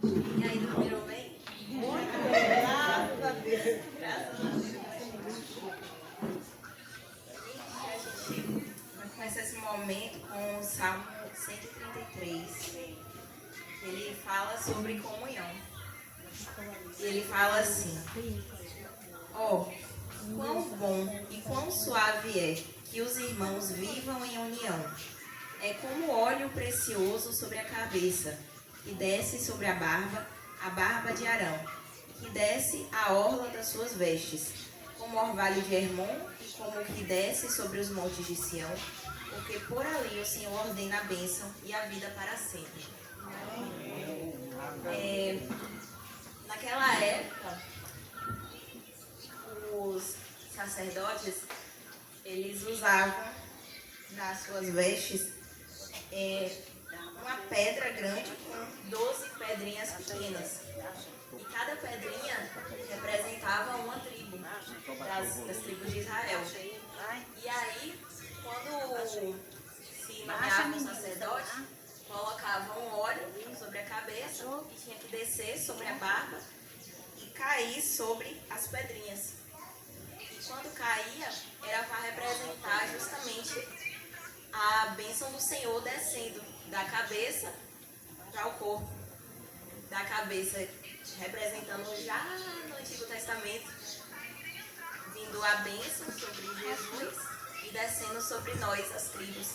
E aí, dormiram bem? Muito bem, graças a Deus. Graças a Deus. A gente vai começar esse momento com o Salmo 133. Ele fala sobre comunhão. E ele fala assim: ó, quão bom e quão suave é que os irmãos vivam em união. É como óleo precioso sobre a cabeça, que desce sobre a barba de Arão, que desce a orla das suas vestes, como orvalho de Hermon e como que desce sobre os montes de Sião, porque por ali o Senhor ordena a bênção e a vida para sempre. Naquela época, os sacerdotes, eles usavam nas suas vestes uma pedra grande com 12 pedrinhas pequenas. E cada pedrinha representava uma tribo das tribos de Israel. E aí, quando se nomeava um sacerdote, colocavam óleo sobre a cabeça e tinha que descer sobre a barba e cair sobre as pedrinhas. E quando caía, era para representar justamente a bênção do Senhor descendo da cabeça para o corpo. Da cabeça representando já no Antigo Testamento, vindo a bênção sobre Jesus e descendo sobre nós, as tribos.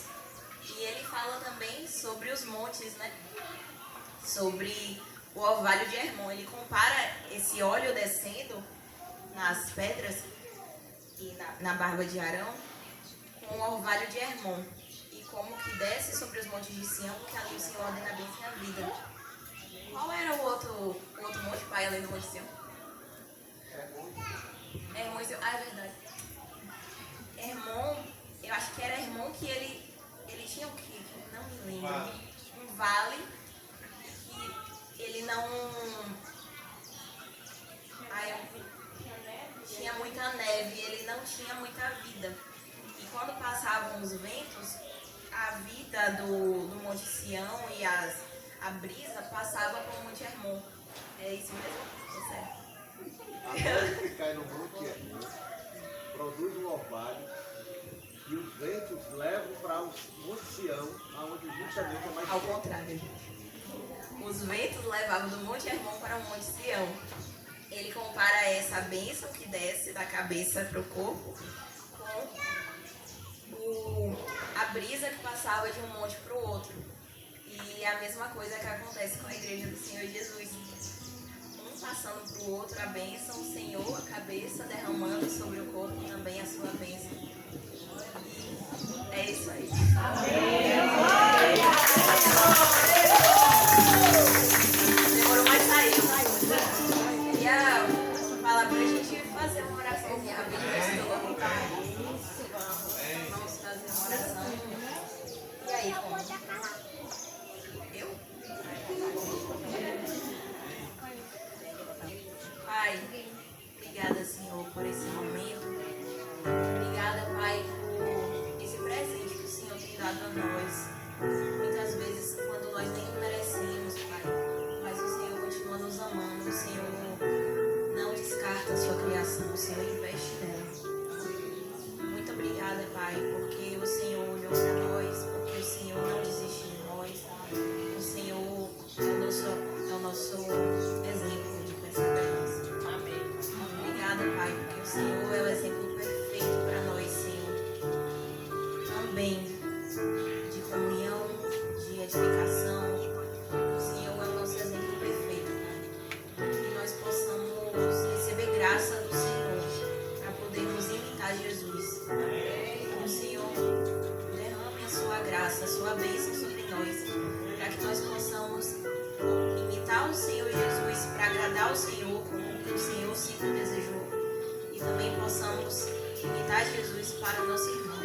E ele fala também sobre os montes, né? Sobre o orvalho de Hermon. Ele compara esse óleo descendo nas pedras e na barba de Arão com o orvalho de Hermon. E como que desce sobre os montes de Sião, porque ali o Senhor ordena a bênção e a vida. Qual era o outro monte, pai, além do monte de Sião? Hermon e Sião. Ah, é verdade. Hermon, eu acho que era Hermon que ele tinha o quê? Não me lembro. Um vale que ele não... tinha muita neve, ele não tinha muita vida. E quando passavam os ventos, a vida do Monte Sião e a brisa passava pelo Monte Hermon. É isso mesmo? É certo. A neve que cai no Monte Hermon produz um orvalho e os ventos levam para o Monte Sião, onde justamente é mais... Ao contrário, gente. Os ventos levavam do Monte Hermon para o Monte Sião. Ele compara essa bênção que desce da cabeça para o corpo com a brisa que passava de um monte para o outro. E a mesma coisa que acontece com a igreja do Senhor Jesus. Um passando para o outro a bênção, o Senhor, a cabeça, derramando sobre o corpo também a sua bênção. E é isso aí. Demorou, mas saiu. Queria falar para a gente fazer uma oraçãozinha rapidinho. Vamos fazer uma oração. E aí, como? Eu? Pai, obrigada, Senhor, por esse momento. Obrigada, Pai, por esse presente que o Senhor tem dado a nós. Muitas vezes, quando nós nem merecemos, Pai, mas o Senhor continua nos amando. O Senhor não descarta a sua criação, o Senhor investe nela. Muito obrigada, Pai, porque o Senhor olhou para nós, porque o Senhor não desiste de nós. O Senhor é o nosso exemplo de perseverança. Amém. Obrigada, Pai, porque o Senhor é o exemplo perfeito para nós, Senhor. Também de comunhão, de edificação. O Senhor é o nosso exemplo perfeito, Pai. Que nós possamos receber graça do Senhor para podermos imitar Jesus. Que o Senhor derrame a sua graça, a sua bênção sobre nós, para que nós possamos imitar o Senhor Jesus, para agradar o Senhor, como o Senhor sempre desejou. E também possamos imitar Jesus para o nosso irmão.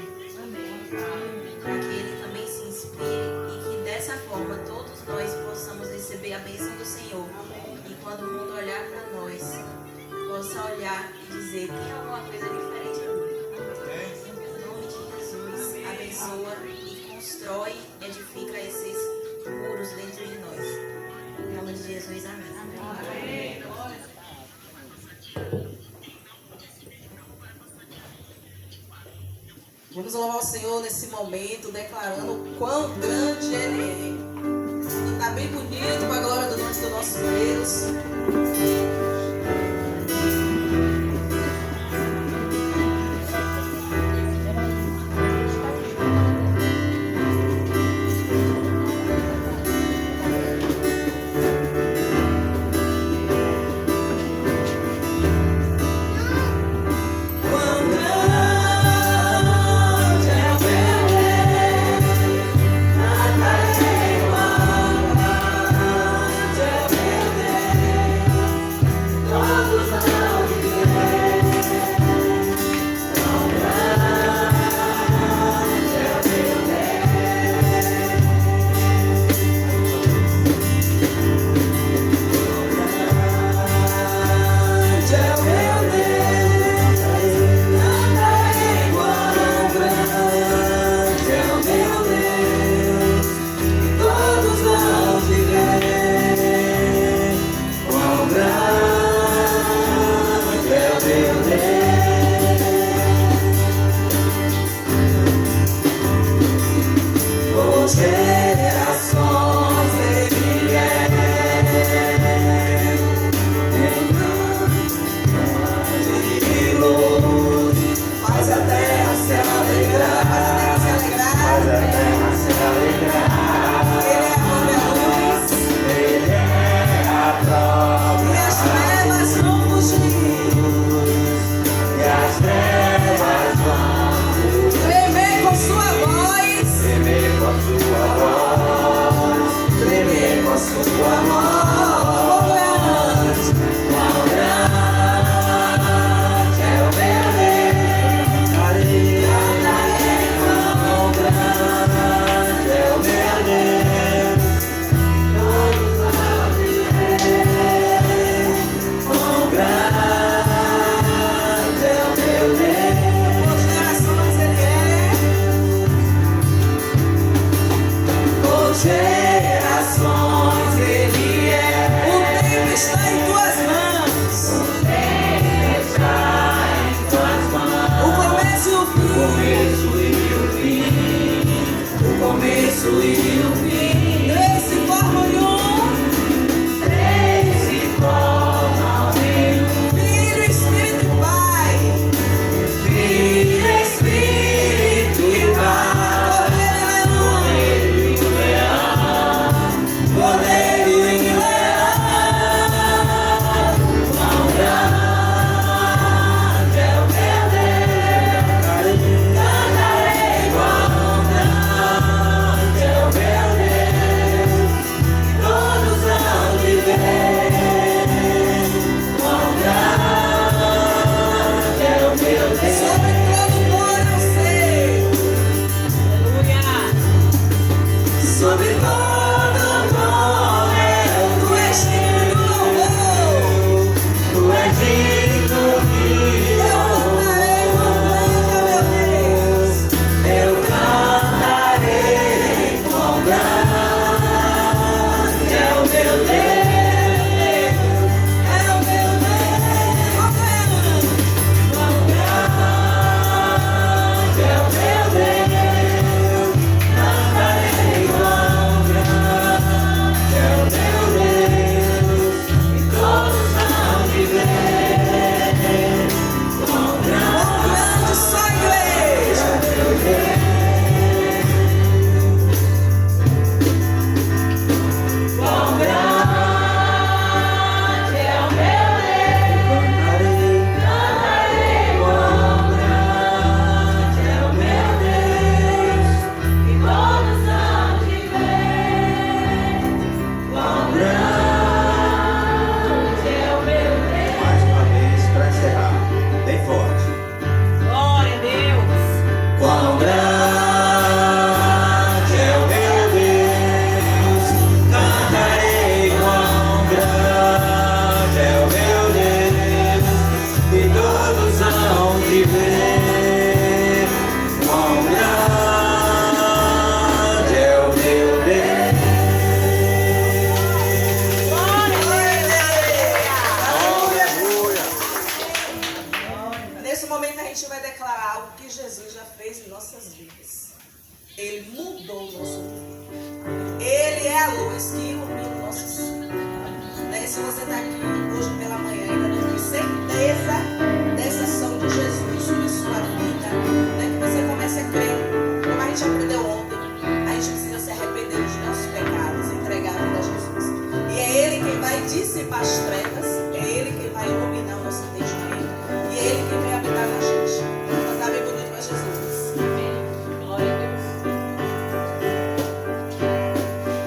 Para que ele também se inspire e que dessa forma todos nós possamos receber a bênção do Senhor. E quando o mundo olhar para nós, possa olhar e dizer: tem alguma coisa diferente aqui. Em nome de Jesus, abençoa e constrói, edifica esses muros dentro de nós. Em nome de Jesus, amém. Vamos louvar o Senhor nesse momento, declarando o quão grande Ele é. Está bem bonito para a glória do nome do nosso Deus. Deus. Ele mudou o nosso mundo. Ele é a luz que ilumina o nosso ser. Né? Se você está aqui hoje pela manhã e ainda não tem certeza dessa ação de Jesus sobre sua vida, né? Que você comece a crer, como a gente aprendeu ontem, a gente precisa se arrepender dos nossos pecados, entregar a vida a Jesus. E é Ele quem vai dissipar as trevas, é Ele quem vai iluminar o nosso entendimento, e é Ele quem vai habitar na gente. Cantar bem bonito para Jesus. Glória a Deus.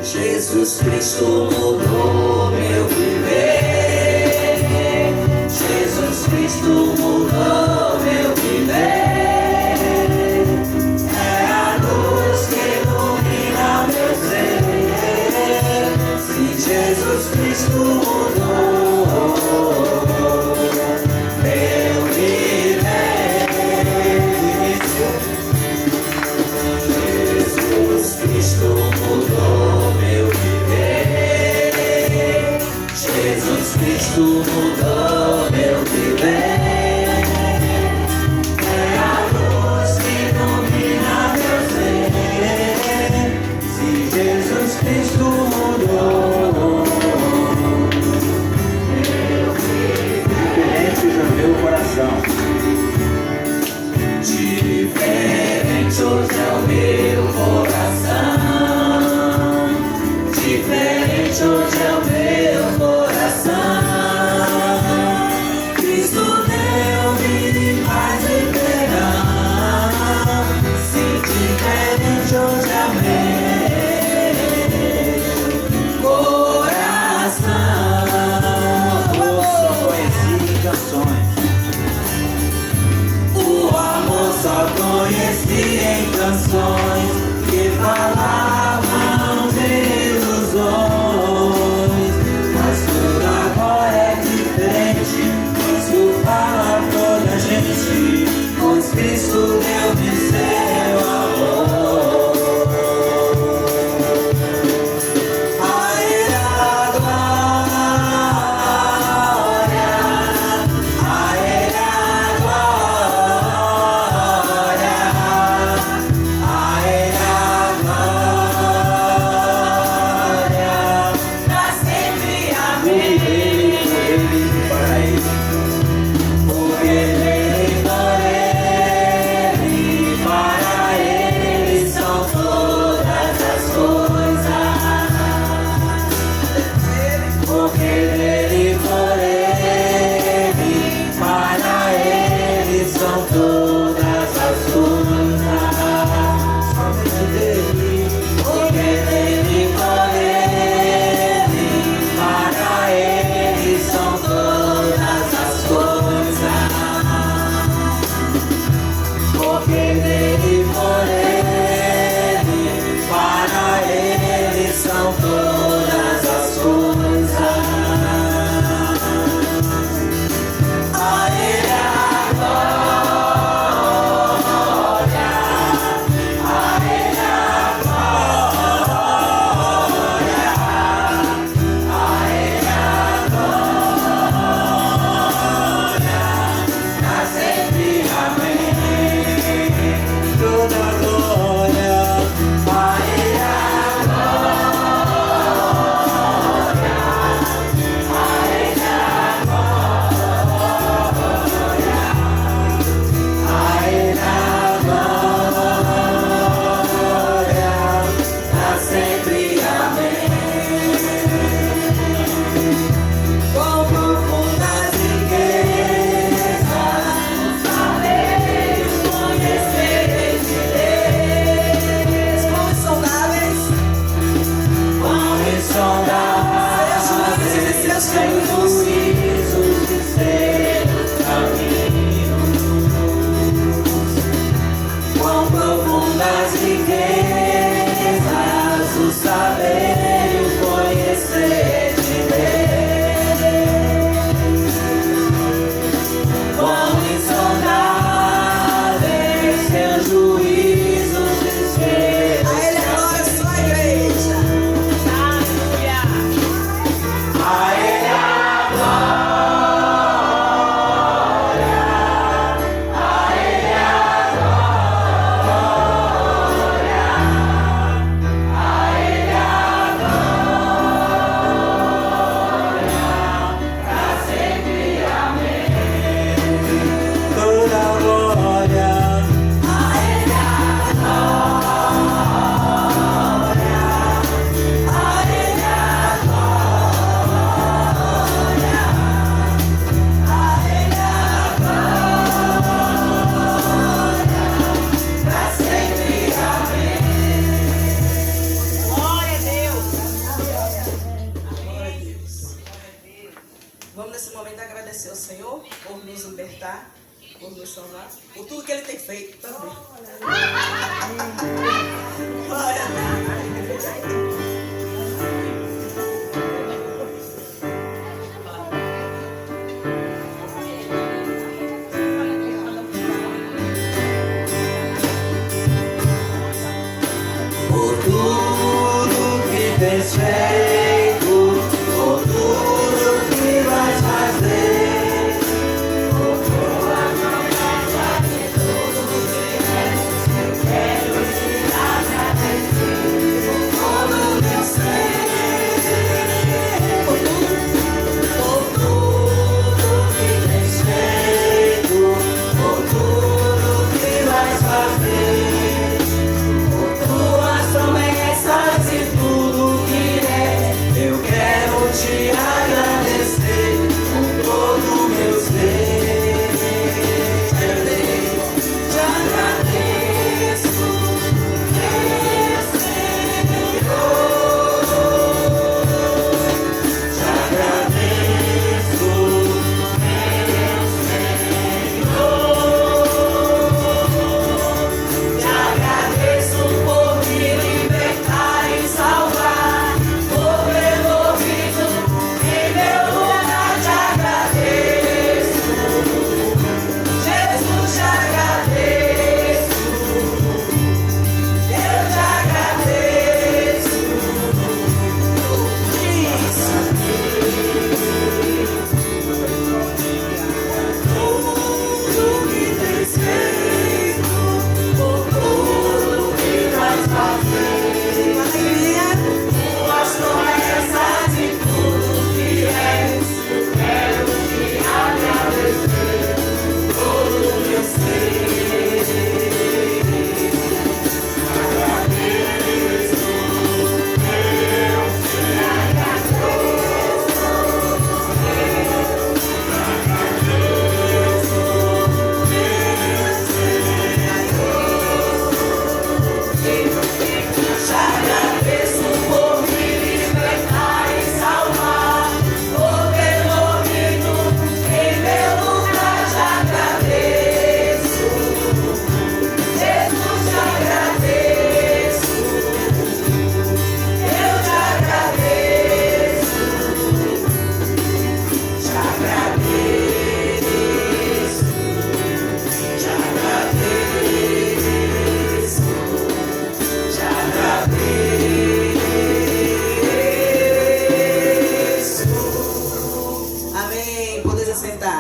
Jesus Cristo mudou meu viver. Jesus Cristo mudou meu viver. É a luz que ilumina meu ser. Se Jesus Cristo mudou meu viver. Jesus Cristo mudou meu viver. Jesus Cristo mudou meu viver. É a luz que ilumina meu ser. Se Jesus Cristo mudou meu viver. Diferente no meu coração. Diferente hoje é o meu coração. Diferente hoje é o meu coração. agradecer ao Senhor por nos libertar, por nos salvar, por tudo que Ele tem feito também. Glória a Deus. Tens feito, por tudo que vais fazer, por tua promessa de tudo que és, eu quero te agradecer por todo o meu ser, por tudo que tens feito, por tudo que vais fazer, por tuas promessas e tudo. Eu quero te agradecer por todo o meu ser. Te agradeço, meu Senhor. Te agradeço, meu Senhor. Te agradeço por me libertar e salvar.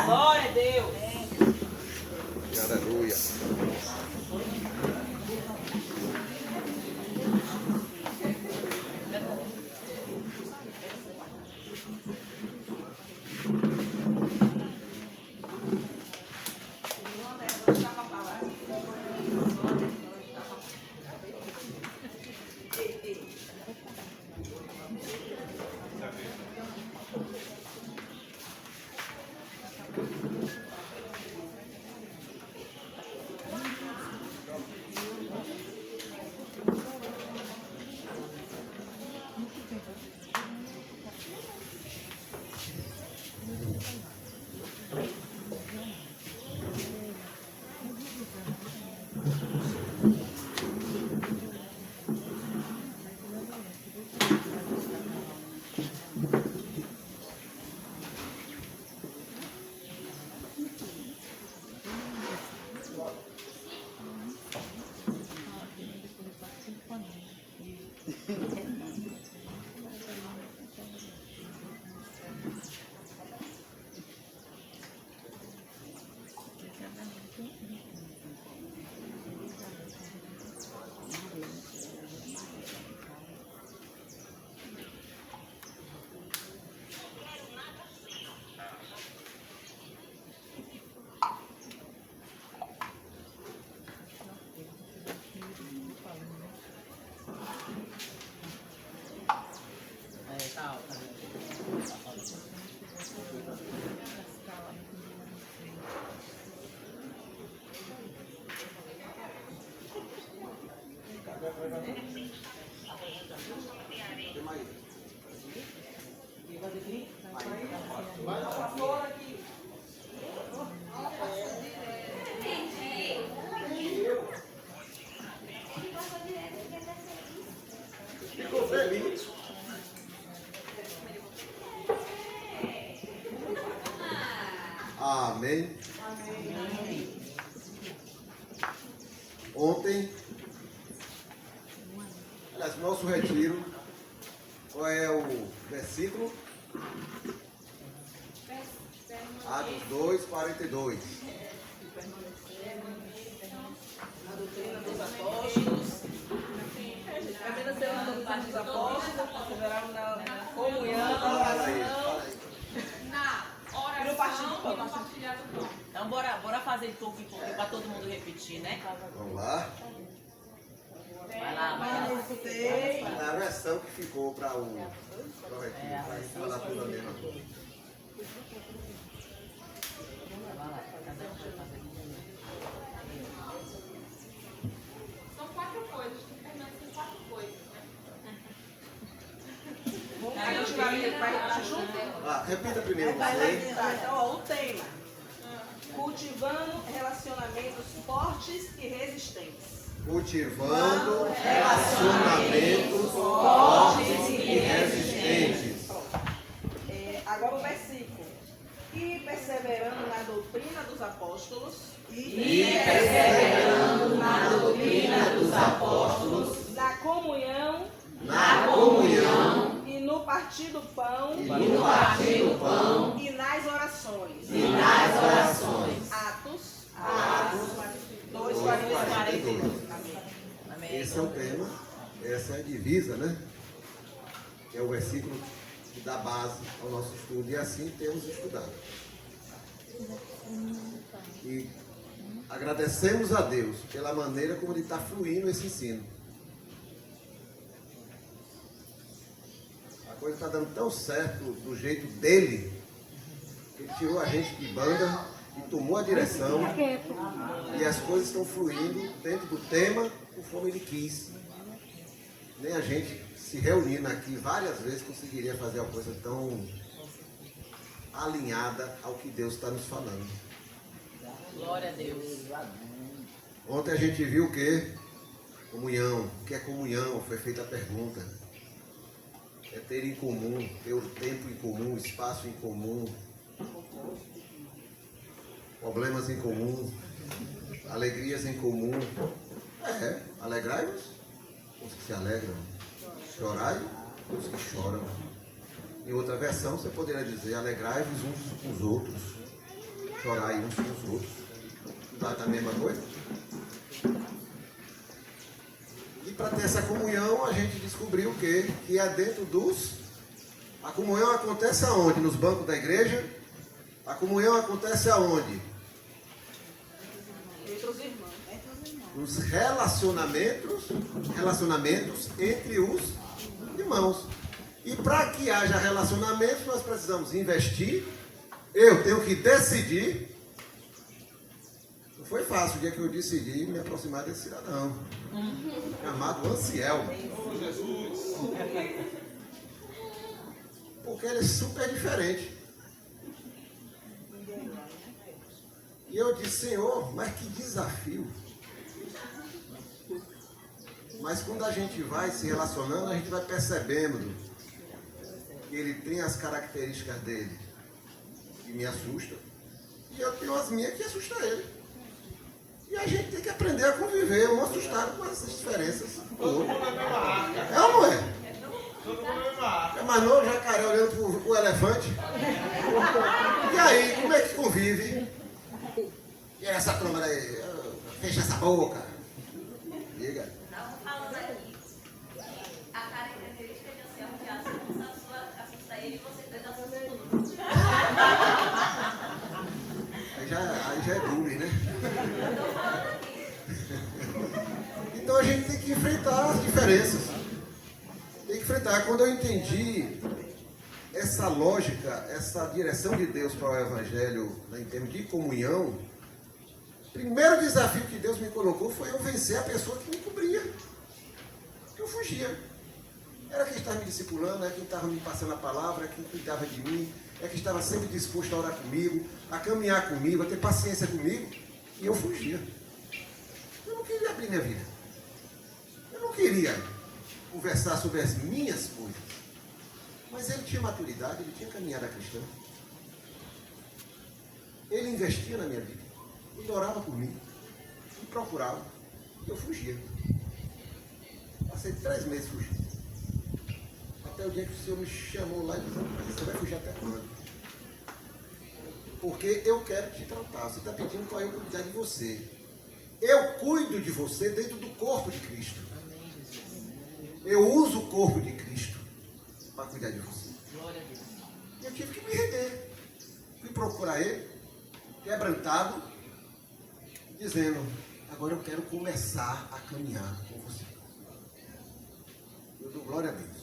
Glória a Deus. Aleluia. Vai, pastor aqui. Amém. Ontem, aliás, nosso retiro, qual é o versículo? Atos 2, 42. A doutrina dos apóstolos. Permaneceram na doutrina dos apóstolos, perseveraram na comunhão, na oração. Na E no partido do pão. compartilhar do pão. Então bora fazer em pouco para todo mundo repetir, né? Vamos lá. Vai lá, vai lá. É a versão que ficou para o retiro, para a gente falar tudo a mesma coisa. Vai lá, cada um vai fazer. São 4 coisas, tem que permanecer em 4 coisas, né? A gente vai repetir junto? Ah, repita primeiro Vai você. tá, então, ó, o tema. Cultivando relacionamentos fortes e resistentes. Cultivando relacionamentos fortes e resistentes. Agora o versículo. E perseverando na doutrina dos apóstolos. Na comunhão. E no partir do pão. E nas orações. Atos 2, 42. Amém. Esse é o tema, essa é a divisa, né? Que é o versículo que dá base ao nosso estudo, e assim temos estudado. E agradecemos a Deus pela maneira como Ele está fluindo esse ensino. A coisa está dando tão certo do jeito dele, que Ele tirou a gente de banda e tomou a direção, e as coisas estão fluindo dentro do tema conforme Ele quis. Nem a gente se reunindo aqui várias vezes conseguiria fazer uma coisa tão alinhada ao que Deus está nos falando. Glória a Deus. Ontem a gente viu o quê? Comunhão. O que é comunhão? Foi feita a pergunta. É ter em comum, ter o tempo em comum, espaço em comum, problemas em comum, alegrias em comum. Alegrai-vos, os que se alegram. Chorai, os que choram. Em outra versão, você poderia dizer: alegrai-vos uns com os outros. Chorai uns com os outros. Está a mesma coisa? E para ter essa comunhão, a gente descobriu o quê? Que é dentro dos... A comunhão acontece aonde? Nos bancos da igreja? A comunhão acontece aonde? Entre os irmãos. Nos relacionamentos entre os irmãos. E para que haja relacionamentos, nós precisamos investir. Eu tenho que decidir. Não foi fácil o dia que eu decidi me aproximar desse cidadão, chamado Anciel. Porque ele é super diferente. E eu disse: Senhor, mas que desafio. Mas quando a gente vai se relacionando, a gente vai percebendo que ele tem as características dele que me assustam, e eu tenho as minhas que assustam ele. E a gente tem que aprender a conviver, um assustado com essas diferenças. Todo mundo na mesma arca. É ou não é? Todo mundo na mesma arca. É mais novo, jacaré olhando pro elefante. E aí, como é que convive? E essa câmera aí, fecha essa boca. Diga. Estavam falando aqui. A característica de Anselmo que assusta ele e você tenta assustar tudo. Aí já é bullying, né? Então a gente tem que enfrentar as diferenças. Tem que enfrentar. Quando eu entendi essa lógica, essa direção de Deus para o Evangelho, né, em termos de comunhão, o primeiro desafio que Deus me colocou foi eu vencer a pessoa que me cobria, que eu fugia. Era quem estava me discipulando, era quem estava me passando a palavra, era quem cuidava de mim, é quem estava sempre disposto a orar comigo, a caminhar comigo, a ter paciência comigo, e eu fugia. Eu não queria abrir minha vida. Eu não queria conversar sobre as minhas coisas. Mas ele tinha maturidade, ele tinha caminhada cristã. Ele investia na minha vida. Ele orava por mim. Me procurava. E eu fugia. Passei 3 meses fugindo. Até o dia que o Senhor me chamou lá e disse: você vai fugir até quando? Porque eu quero te tratar. Você está pedindo para eu cuidar de você. Eu cuido de você dentro do corpo de Cristo. Eu uso o corpo de Cristo para cuidar de você. E eu tive que me render. Fui procurar ele, quebrantado, dizendo: agora eu quero começar a caminhar com você. Eu dou glória a Deus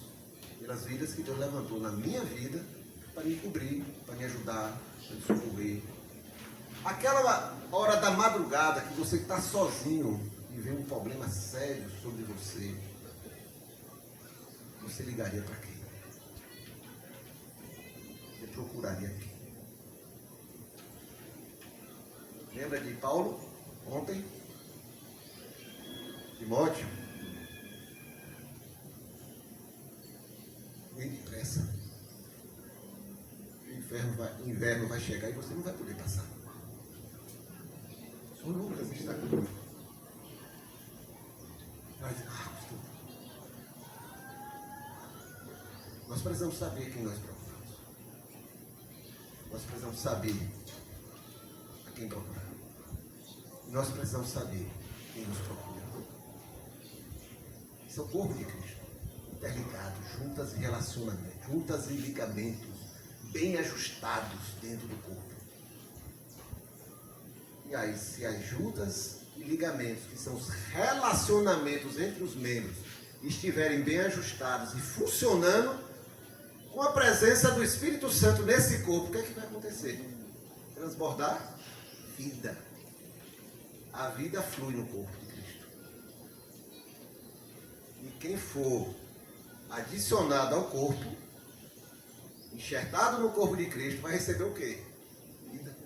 pelas vidas que Deus levantou na minha vida para me cobrir, para me ajudar, para me socorrer. Aquela hora da madrugada que você está sozinho e vê um problema sério sobre você, você ligaria para quem? Você procuraria quem? Lembra de Paulo ontem? Timóteo? Vem depressa. O inverno vai chegar e você não vai poder passar. O Lucas está comigo. Nós precisamos saber quem nós procuramos. Nós precisamos saber a quem procurar. E nós precisamos saber quem nos procura. Esse é o corpo de Cristo. Interligado, juntas e relacionamentos, juntas e ligamentos, bem ajustados dentro do corpo. E aí, se as juntas e ligamentos, que são os relacionamentos entre os membros, estiverem bem ajustados e funcionando, com a presença do Espírito Santo nesse corpo, o que é que vai acontecer? Transbordar vida. A vida flui no corpo de Cristo. E quem for adicionado ao corpo, enxertado no corpo de Cristo, vai receber o quê? Vida.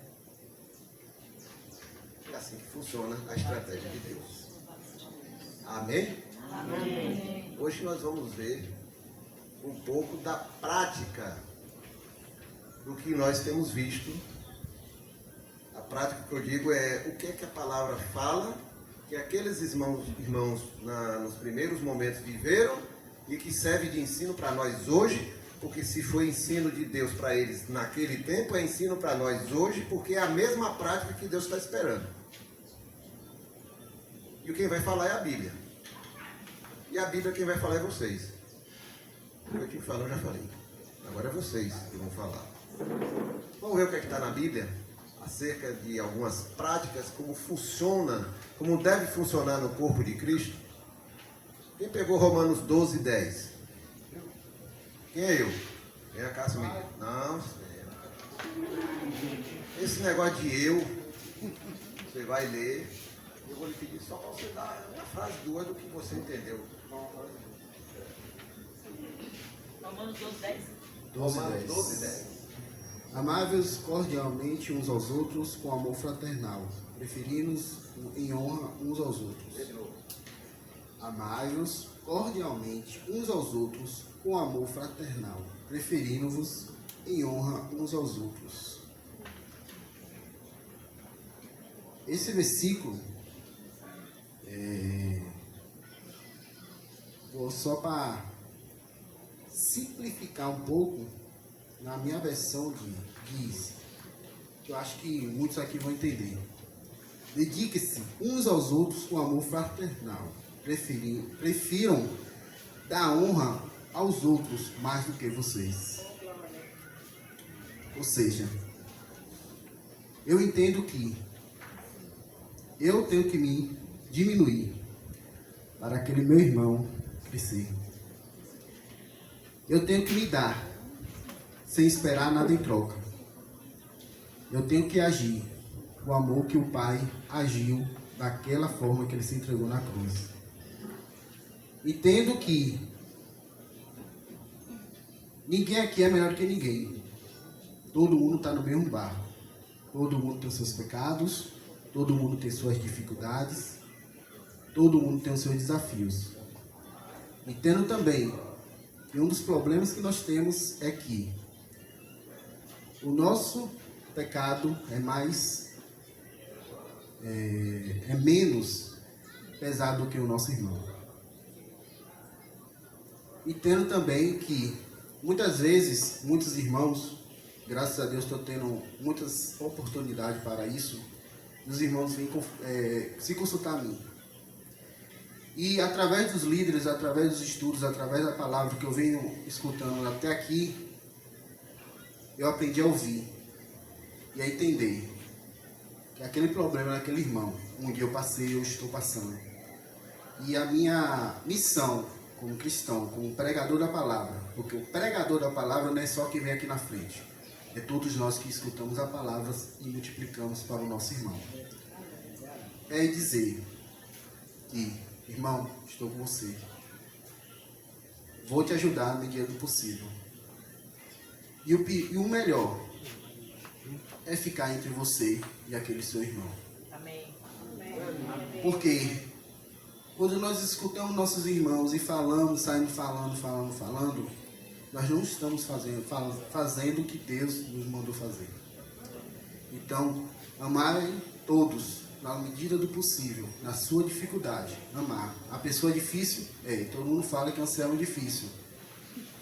É assim que funciona a estratégia de Deus. Amém? Amém. Hoje nós vamos ver um pouco da prática do que nós temos visto. A prática que eu digo é o que é que a palavra fala, que aqueles irmãos nos primeiros momentos viveram e que serve de ensino para nós hoje, porque se foi ensino de Deus para eles naquele tempo, é ensino para nós hoje, porque é a mesma prática que Deus está esperando. E quem vai falar é a Bíblia. E a Bíblia quem vai falar é vocês. Eu tinha que falar, eu já falei. Agora é vocês que vão falar. Vamos ver o que é que está na Bíblia acerca de algumas práticas, como funciona, como deve funcionar no corpo de Cristo. Quem pegou Romanos 12, 10? Quem é eu? Vem cá comigo. Não, esse negócio de eu, você vai ler. Eu vou lhe pedir só para você dar uma frase duas do que você entendeu. Romanos 12, 10. Romanos 12, 10. Amáveis cordialmente uns aos outros com amor fraternal, preferindo-nos em honra uns aos outros. Amai-vos cordialmente uns aos outros com amor fraternal, preferindo-vos em honra uns aos outros. Esse versículo vou só para simplificar um pouco, na minha versão diz, que eu acho que muitos aqui vão entender. Dedique-se uns aos outros com amor fraternal. Prefiram dar honra aos outros mais do que vocês. Ou seja, eu entendo que eu tenho que me diminuir para aquele meu irmão crescer. Eu tenho que me dar sem esperar nada em troca. Eu tenho que agir o amor que o Pai agiu daquela forma que ele se entregou na cruz. Entendo que ninguém aqui é melhor que ninguém. Todo mundo está no mesmo barco. Todo mundo tem os seus pecados, todo mundo tem suas dificuldades, todo mundo tem os seus desafios. Entendo também que um dos problemas que nós temos é que o nosso pecado é menos pesado do que o nosso irmão. Entendo também que muitas vezes, muitos irmãos, graças a Deus estou tendo muitas oportunidades para isso, os irmãos vêm se consultar a mim. E através dos líderes, através dos estudos, através da palavra que eu venho escutando até aqui, eu aprendi a ouvir e a entender que aquele problema daquele irmão, um dia eu passei, eu estou passando. E a minha missão como cristão, como pregador da palavra, porque o pregador da palavra não é só quem vem aqui na frente, é todos nós que escutamos a palavra e multiplicamos para o nosso irmão. É dizer que, irmão, estou com você, vou te ajudar na medida do possível. E o melhor é ficar entre você e aquele seu irmão. Amém. Porque quando nós escutamos nossos irmãos e falamos, saímos falando, nós não estamos fazendo o que Deus nos mandou fazer. Então, amarem todos, na medida do possível, na sua dificuldade. Amar. A pessoa é difícil? Todo mundo fala que Anselmo é difícil.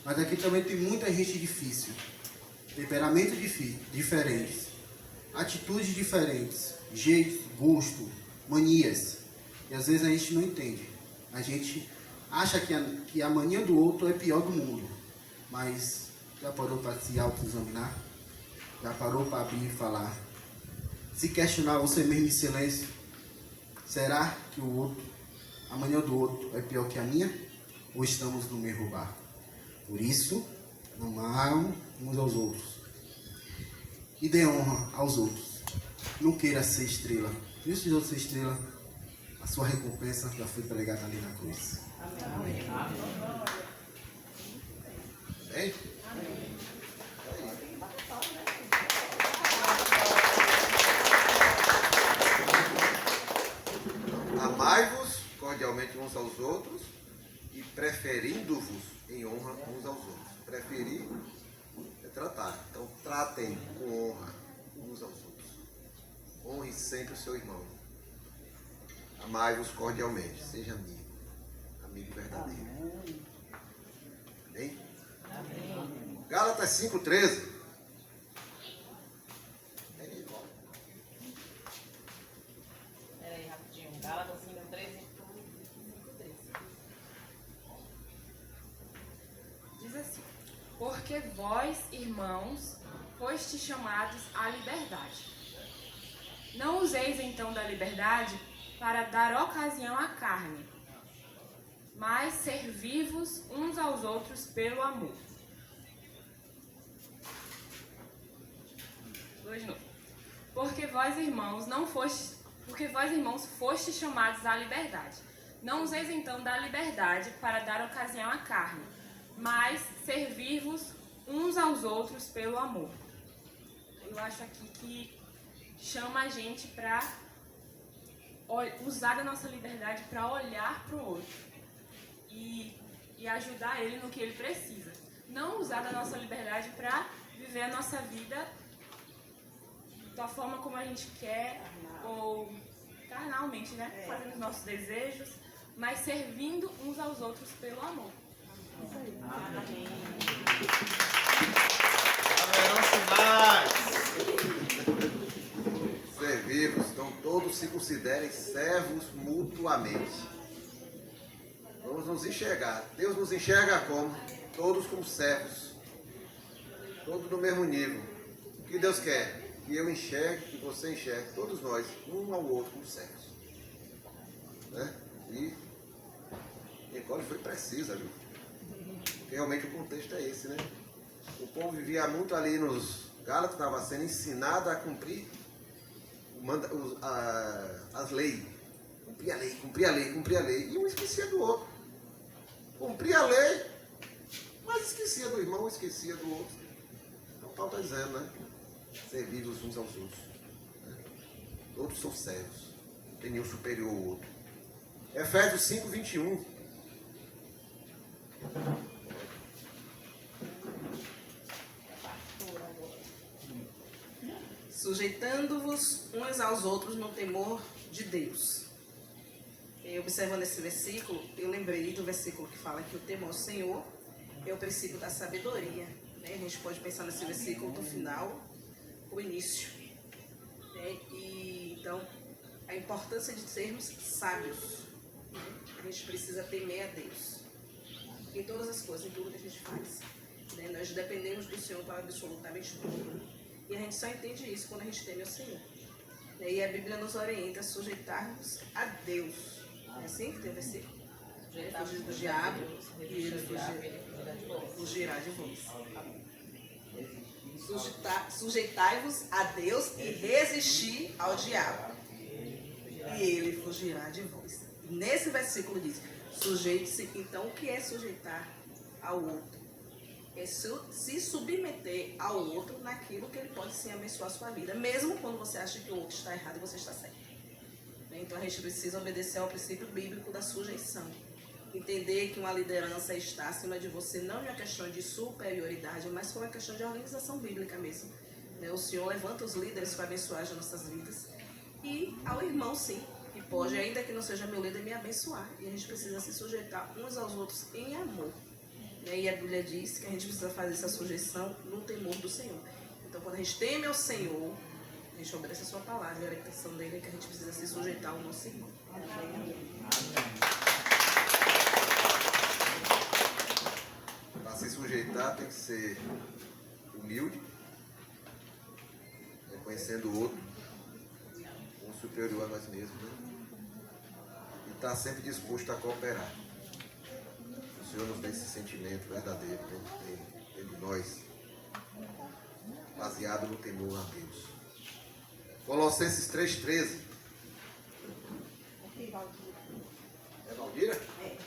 Mas aqui também tem muita gente difícil. Temperamentos diferentes. Atitudes diferentes. Jeito, gosto, manias. E às vezes a gente não entende. A gente acha que a mania do outro é pior do mundo. Mas já parou para se autoexaminar? Já parou para abrir e falar? Se questionar você mesmo em silêncio? Será que a mania do outro é pior que a minha? Ou estamos no mesmo barco? Por isso, amam uns aos outros. E dê honra aos outros. Não queira ser estrela. Deixe de ser estrela. A sua recompensa já foi pregada ali na cruz. Amém? Amai-vos cordialmente uns aos outros e preferindo-vos em honra uns aos outros. Preferir é tratar. Então tratem com honra uns aos outros. Honre sempre o seu irmão. Amai-vos cordialmente. Seja amigo. Amigo verdadeiro. Amém? Amém. Gálatas 5,13. Peraí, rapidinho. Gálatas 5:13. Diz assim: porque vós, irmãos, fostes chamados à liberdade. Não useis então da liberdade para dar ocasião à carne, mas servi-vos uns aos outros pelo amor. Dois de novo. Porque vós, irmãos, fostes chamados à liberdade. Não useis então da liberdade para dar ocasião à carne, mas servir-vos uns aos outros pelo amor. Eu acho aqui que chama a gente para usar a nossa liberdade para olhar para o outro e ajudar ele no que ele precisa. Não usar da nossa liberdade para viver a nossa vida da forma como a gente quer, ou carnalmente, né? Fazendo os nossos desejos, mas servindo uns aos outros pelo amor. Amém. Haverão sinais. Servir-vos, então todos se considerem servos mutuamente. Vamos nos enxergar. Deus nos enxerga como? Todos como servos. Todos no mesmo nível. O que Deus quer? Que eu enxergue, que você enxergue, todos nós, um ao outro como servos. Né? E Nicole foi precisa, viu? Porque realmente o contexto é esse, né? O povo vivia muito ali nos Gálatas, estava sendo ensinado a cumprir as leis. Cumprir a lei. E um esquecia do outro. Cumpria a lei, mas esquecia do irmão, esquecia do outro. Então Paulo está dizendo, né? Servir-vos uns aos outros. Né? Todos são servos. Não tem nenhum superior ao outro. Efésios 5:21. Sujeitando-vos uns aos outros no temor de Deus. E observando esse versículo, eu lembrei do versículo que fala que o temor ao Senhor é o princípio da sabedoria. Né? A gente pode pensar nesse versículo do final, o início. Né? E, então, a importância de sermos sábios. Né? A gente precisa temer a Deus em todas as coisas, em tudo que a gente faz. Né? Nós dependemos do Senhor para absolutamente tudo. E a gente só entende isso quando a gente teme ao Senhor. Né? E a Bíblia nos orienta a sujeitar-nos a Deus. É assim que tem o versículo? Fugir do diabo e ele fugirá de vós. Sujeitai-vos a Deus e resistir ao diabo. E ele fugirá de vós. Nesse versículo diz, sujeite-se. Então, o que é sujeitar ao outro? É se submeter ao outro naquilo que ele pode sim abençoar a sua vida, mesmo quando você acha que o outro está errado e você está certo. Então, a gente precisa obedecer ao princípio bíblico da sujeição. Entender que uma liderança está acima de você, não é uma questão de superioridade, mas foi uma questão de organização bíblica mesmo. O Senhor levanta os líderes para abençoar as nossas vidas. E ao irmão, sim, que pode, ainda que não seja meu líder, me abençoar. E a gente precisa se sujeitar uns aos outros em amor. E a Bíblia diz que a gente precisa fazer essa sujeição no temor do Senhor. Então, quando a gente teme ao Senhor, a gente obedece a sua palavra, e a orientação dele é que a gente precisa se sujeitar ao nosso irmão. Para se sujeitar tem que ser humilde, reconhecendo o outro como superior a nós mesmos, né? E estar sempre disposto a cooperar. O Senhor nos dá esse sentimento verdadeiro dentro de nós, baseado no temor a Deus. Colossenses 3,13. É Valdira? É.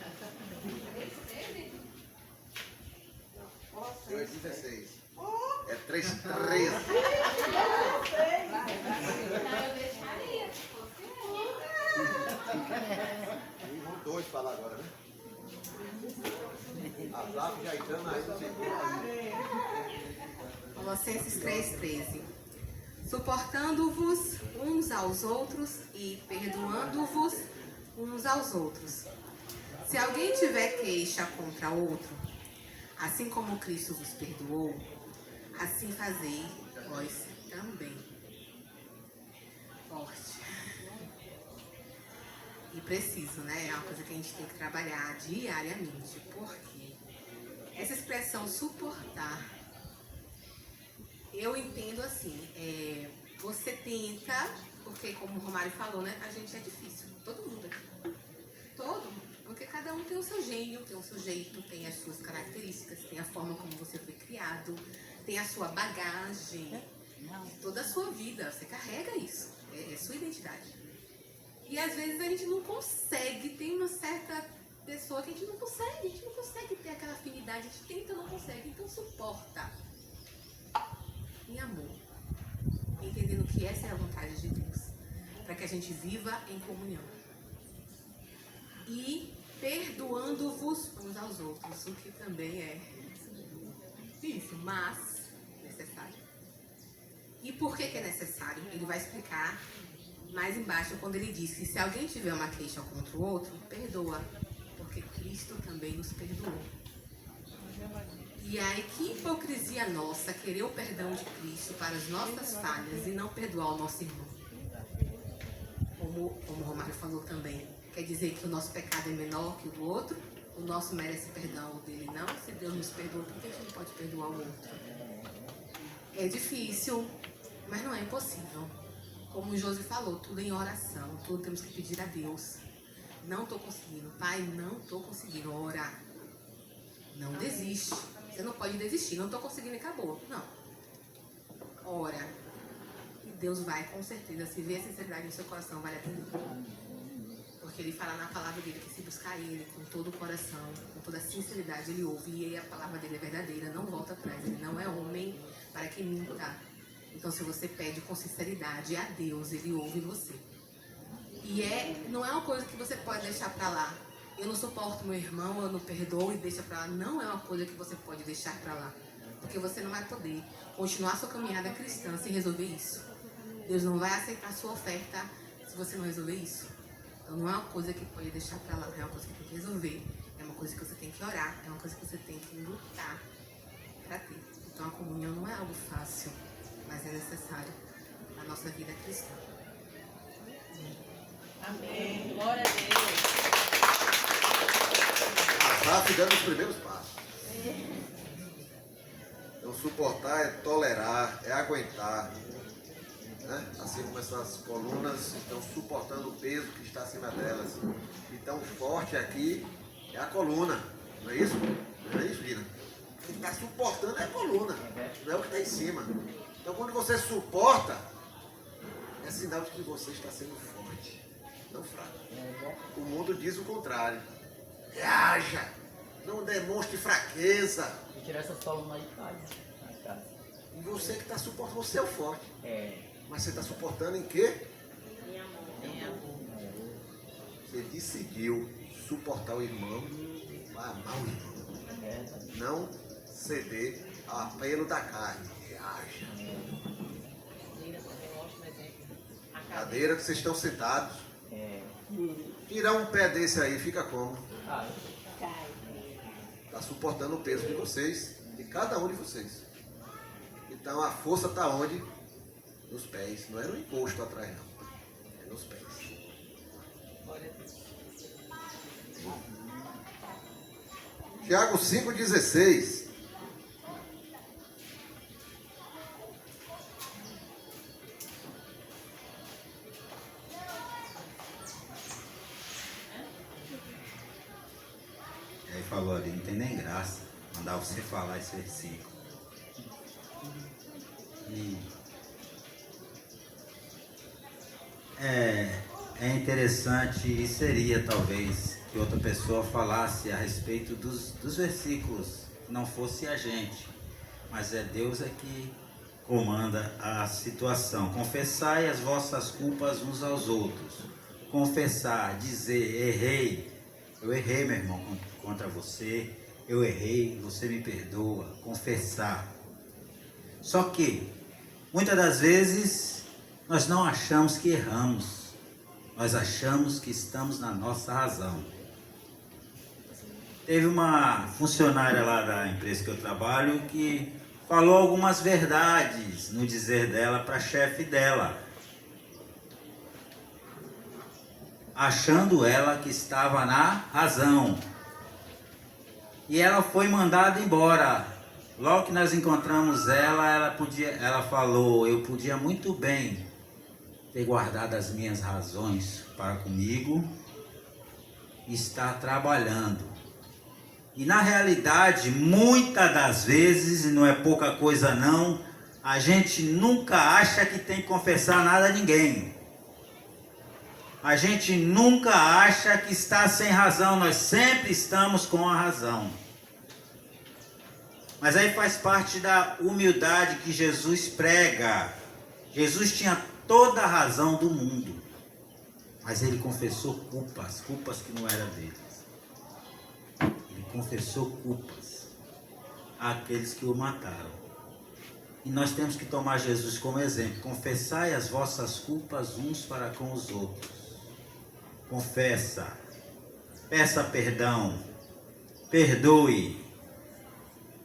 2,16. É 3,13. Vão dois falar agora, né? A Flávia já entrando aí no segundo. Colossenses 3,13. Suportando-vos uns aos outros e perdoando-vos uns aos outros. Se alguém tiver queixa contra outro, assim como Cristo vos perdoou, assim fazei vós também. Forte. E preciso, né? É uma coisa que a gente tem que trabalhar diariamente. Porque essa expressão suportar, eu entendo assim, você tenta, porque como o Romário falou, né? A gente é difícil. Todo mundo aqui. Todo mundo. Porque cada um tem o seu gênio, tem o seu jeito, tem as suas características, tem a forma como você foi criado, tem a sua bagagem, toda a sua vida. Você carrega isso. É sua identidade. E às vezes a gente não consegue, tem uma certa pessoa que a gente não consegue ter aquela afinidade, a gente tenta, não consegue, então suporta. Em amor, entendendo que essa é a vontade de Deus, para que a gente viva em comunhão. E perdoando-vos uns aos outros, o que também é difícil, mas necessário. E por que é necessário? Ele vai explicar mais embaixo, quando ele diz que se alguém tiver uma queixa contra o outro, perdoa, porque Cristo também nos perdoou. E aí, que hipocrisia nossa querer o perdão de Cristo para as nossas falhas e não perdoar o nosso irmão. Como o Romário falou também, quer dizer que o nosso pecado é menor que o do outro, o nosso merece perdão, o dele não. Se Deus nos perdoa, por que a gente não pode perdoar o outro? É difícil, mas não é impossível. Como o Josi falou, tudo em oração, tudo temos que pedir a Deus. Não estou conseguindo, Pai, não estou conseguindo orar. Não desiste. Você não pode desistir, não estou conseguindo e acabou. Não. Ora. E Deus vai, com certeza, se vê a sinceridade no seu coração, vai atender. Porque ele fala na palavra dele que se buscar ele com todo o coração, com toda a sinceridade, ele ouve. E a palavra dele é verdadeira, não volta atrás. Ele não é homem para que minta. Então, se você pede com sinceridade a Deus, ele ouve você. E não é uma coisa que você pode deixar para lá. Eu não suporto meu irmão, eu não perdoo e deixa para lá. Não é uma coisa que você pode deixar para lá. Porque você não vai poder continuar sua caminhada cristã sem resolver isso. Deus não vai aceitar a sua oferta se você não resolver isso. Então não é uma coisa que pode deixar pra lá, é uma coisa que tem que resolver, é uma coisa que você tem que orar, é uma coisa que você tem que lutar para ter. Então a comunhão não é algo fácil, mas é necessário na nossa vida cristã. Amém. Glória a Deus. Rafa dando os primeiros passos. Então, suportar é tolerar, é aguentar. Né? Assim como essas colunas estão suportando o peso que está acima delas. Então, forte aqui é a coluna. Não é isso? Não é isso, Lina? O que está suportando é a coluna, não é o que está em cima. Então, quando você suporta, é sinal de que você está sendo forte, não fraco. O mundo diz o contrário. Reaja, não demonstre fraqueza. E tirar essas colunas aí, tá? E você que está suportando, você é o forte. É. Mas você está suportando em quê? Em amor. Você decidiu suportar o irmão, amar o irmão. Não ceder ao apelo da carne. Reaja. Cadeira que vocês estão sentados. Tirar um pé desse aí, fica como? Está suportando o peso de vocês, de cada um de vocês. Então a força está onde? Nos pés. Não é no encosto atrás, não. É nos pés. Tiago 5,16. Aí falou ali, não tem nem graça mandar você falar esse versículo. E é interessante e seria talvez que outra pessoa falasse a respeito dos versículos, não fosse a gente, mas é Deus que comanda a situação. Confessai as vossas culpas uns aos outros. Confessar, dizer, errei, eu errei, meu irmão, contra você, eu errei, você me perdoa, confessar. Só que, muitas das vezes, nós não achamos que erramos, nós achamos que estamos na nossa razão. Teve uma funcionária lá da empresa que eu trabalho que falou algumas verdades no dizer dela para a chefe dela, achando ela que estava na razão. E ela foi mandada embora. Logo que nós encontramos ela falou, eu podia muito bem ter guardado as minhas razões para comigo e estar trabalhando. E na realidade, muitas das vezes, e não é pouca coisa não, a gente nunca acha que tem que confessar nada a ninguém. A gente nunca acha que está sem razão, nós sempre estamos com a razão. Mas aí faz parte da humildade que Jesus prega. Jesus tinha toda a razão do mundo, mas ele confessou culpas que não eram dele. Ele confessou culpas àqueles que o mataram. E nós temos que tomar Jesus como exemplo. Confessai as vossas culpas uns para com os outros. Confessa, peça perdão, perdoe,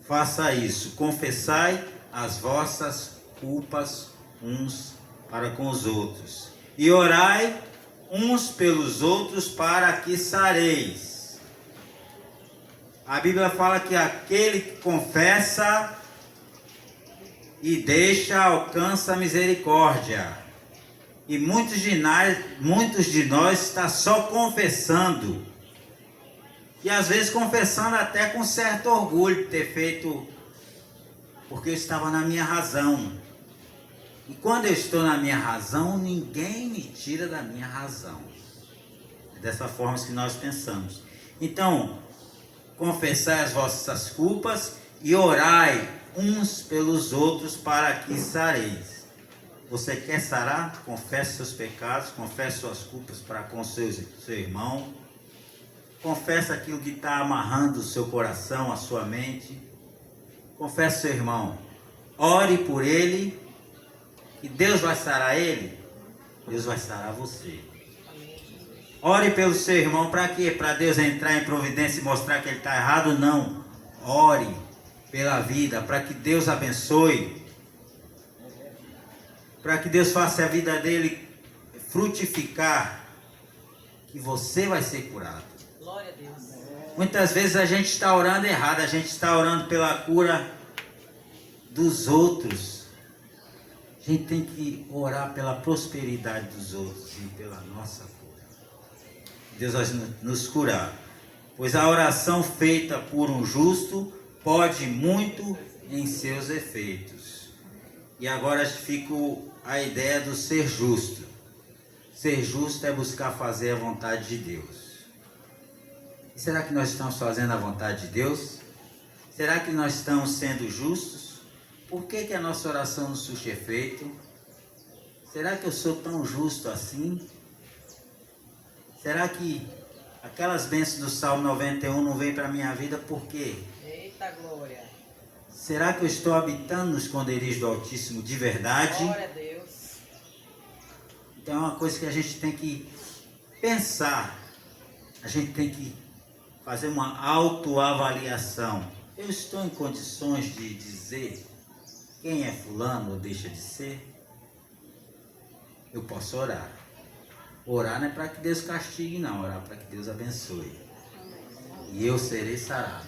faça isso. Confessai as vossas culpas uns para com os outros. E orai uns pelos outros para que sareis. A Bíblia fala que aquele que confessa e deixa alcança a misericórdia. E muitos de nós está só confessando. E às vezes confessando até com certo orgulho de ter feito, porque eu estava na minha razão. E quando eu estou na minha razão, ninguém me tira da minha razão. É dessa forma que nós pensamos. Então, confessai as vossas culpas e orai uns pelos outros para que sareis. Você quer sarar? Confesse seus pecados, confesse suas culpas para com seu irmão. Confesse aquilo que está amarrando o seu coração, a sua mente. Confesse seu irmão. Ore por ele que Deus vai sarar ele, Deus vai sarar você. Ore pelo seu irmão, para quê? Para Deus entrar em providência e mostrar que ele está errado? Não. Ore pela vida, para que Deus abençoe, para que Deus faça a vida dele frutificar, que você vai ser curado. Glória a Deus. Muitas vezes a gente está orando errado, a gente está orando pela cura dos outros. A gente tem que orar pela prosperidade dos outros e pela nossa cura. Deus vai nos curar, pois a oração feita por um justo pode muito em seus efeitos. E agora fica a ideia do ser justo. Ser justo é buscar fazer a vontade de Deus. E será que nós estamos fazendo a vontade de Deus? Será que nós estamos sendo justos? Por que a nossa oração não surte efeito? Será que eu sou tão justo assim? Será que aquelas bênçãos do Salmo 91 não vêm para a minha vida por quê? Eita glória. Será que eu estou habitando nos esconderijos do Altíssimo de verdade? Glória a Deus. Então é uma coisa que a gente tem que pensar. A gente tem que fazer uma autoavaliação. Eu estou em condições de dizer quem é fulano ou deixa de ser? Eu posso orar. Orar não é para que Deus castigue, não. Orar para que Deus abençoe. E eu serei sarado.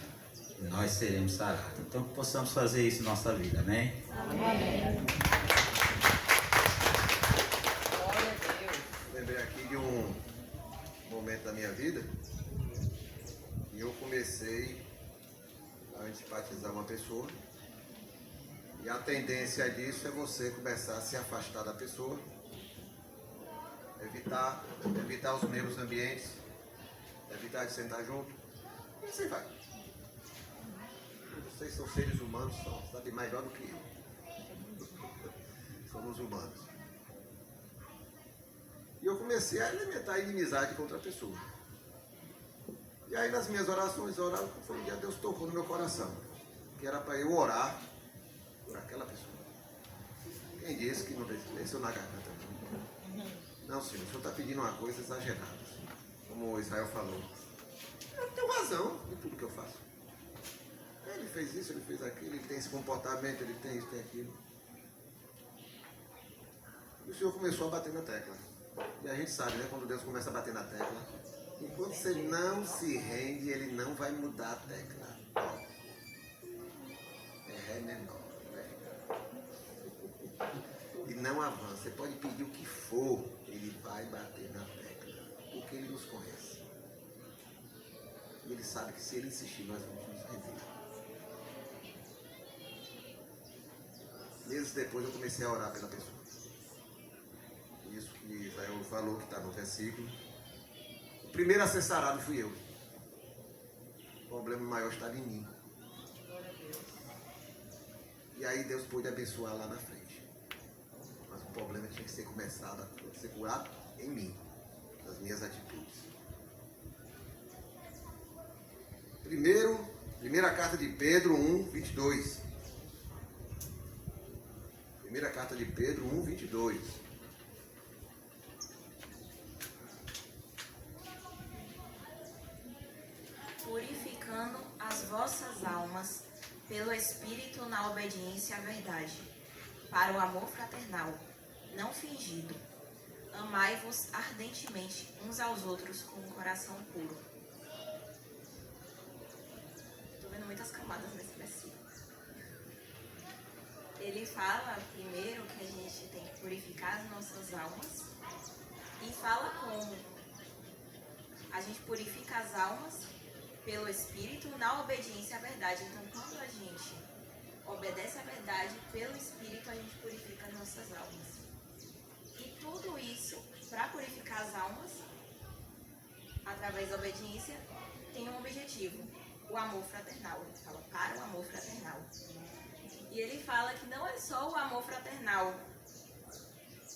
E nós seremos sarados. Então que possamos fazer isso em nossa vida, amém? Amém. Lembrei aqui de um momento da minha vida e eu comecei a antipatizar uma pessoa. E a tendência disso é você começar a se afastar da pessoa, evitar os mesmos ambientes, evitar de sentar junto, e assim vai. Vocês são seres humanos, sabem melhor do que eu. Somos humanos. E eu comecei a alimentar a inimizade contra a pessoa. E aí nas minhas orações, foi um dia Deus tocou no meu coração, que era para eu orar por aquela pessoa. Quem disse que não desceu na garganta? Não, Senhor, o Senhor está pedindo uma coisa exagerada, como o Israel falou. Eu tenho razão em tudo que eu faço. Ele fez isso, ele fez aquilo, ele tem esse comportamento, ele tem isso, tem aquilo. E o Senhor começou a bater na tecla. E a gente sabe, né, quando Deus começa a bater na tecla, enquanto você não se rende, ele não vai mudar a tecla. É Ré menor. E não avança. Você pode pedir o que for, ele vai bater na tecla. Porque ele nos conhece. E ele sabe que se ele insistir, nós vamos nos render. Meses depois eu comecei a orar pela pessoa. Isso que Israel falou, que está no versículo. O primeiro a ser sarado fui eu. O problema maior estava em mim. E aí Deus pôde abençoar lá na frente. Mas o problema tinha que ser começado a ser curado em mim, nas minhas atitudes. Primeira carta de Pedro 1, 22. Primeira carta de Pedro 1, 22. Purificando as vossas almas pelo Espírito na obediência à verdade, para o amor fraternal, não fingido. Amai-vos ardentemente uns aos outros com um coração puro. Estou vendo muitas camadas nesse versículo. Ele fala primeiro que a gente tem que purificar as nossas almas e fala como a gente purifica as almas pelo Espírito na obediência à verdade. Então, quando a gente obedece à verdade pelo Espírito, a gente purifica as nossas almas. E tudo isso, para purificar as almas, através da obediência, tem um objetivo: o amor fraternal. Ele fala para o amor fraternal. E ele fala que não é só o amor fraternal,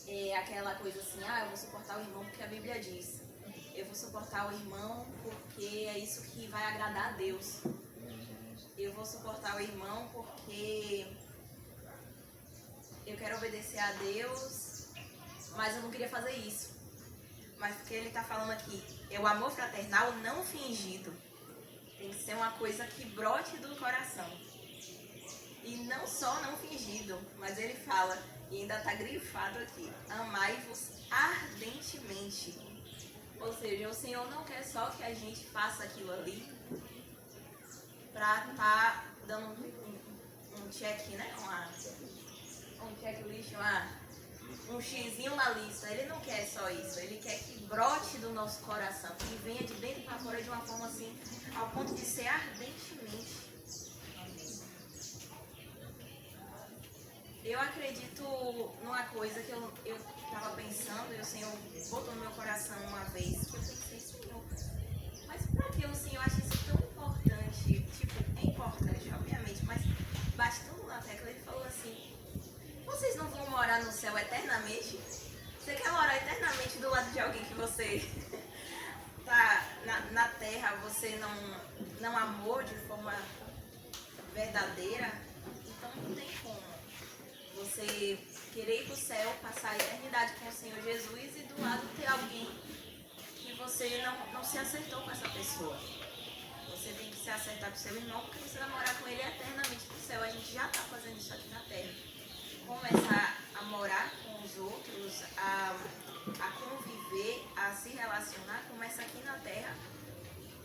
é aquela coisa assim, eu vou suportar o irmão porque a Bíblia diz. Eu vou suportar o irmão porque é isso que vai agradar a Deus. Eu vou suportar o irmão porque eu quero obedecer a Deus, mas eu não queria fazer isso. Mas porque ele está falando aqui, é o amor fraternal não fingido. Tem que ser uma coisa que brote do coração. E não só não fingido, mas ele fala, e ainda está grifado aqui, amai-vos ardentemente. Ou seja, o Senhor não quer só que a gente faça aquilo ali para estar dando um check, né? Um checklist, um xizinho na lista. Ele não quer só isso, ele quer que brote do nosso coração, que venha de dentro para fora de uma forma assim, ao ponto de ser ardentemente. Eu acredito numa coisa que eu estava pensando e o Senhor botou no meu coração uma vez, que eu pensei, Senhor, mas para que o Senhor acha isso tão importante? Tipo, é importante, obviamente, mas bastando na tecla, ele falou assim, vocês não vão morar no céu eternamente? Você quer morar eternamente do lado de alguém que você tá na terra, você não amou de forma verdadeira? Então não tem como você querer ir para o céu, passar a eternidade com o Senhor Jesus e do lado ter alguém que você não se acertou com essa pessoa. Você tem que se acertar com o seu irmão, porque você vai morar com ele eternamente no céu. A gente já está fazendo isso aqui na terra. Começar a morar com os outros, a conviver, a se relacionar, começa aqui na terra.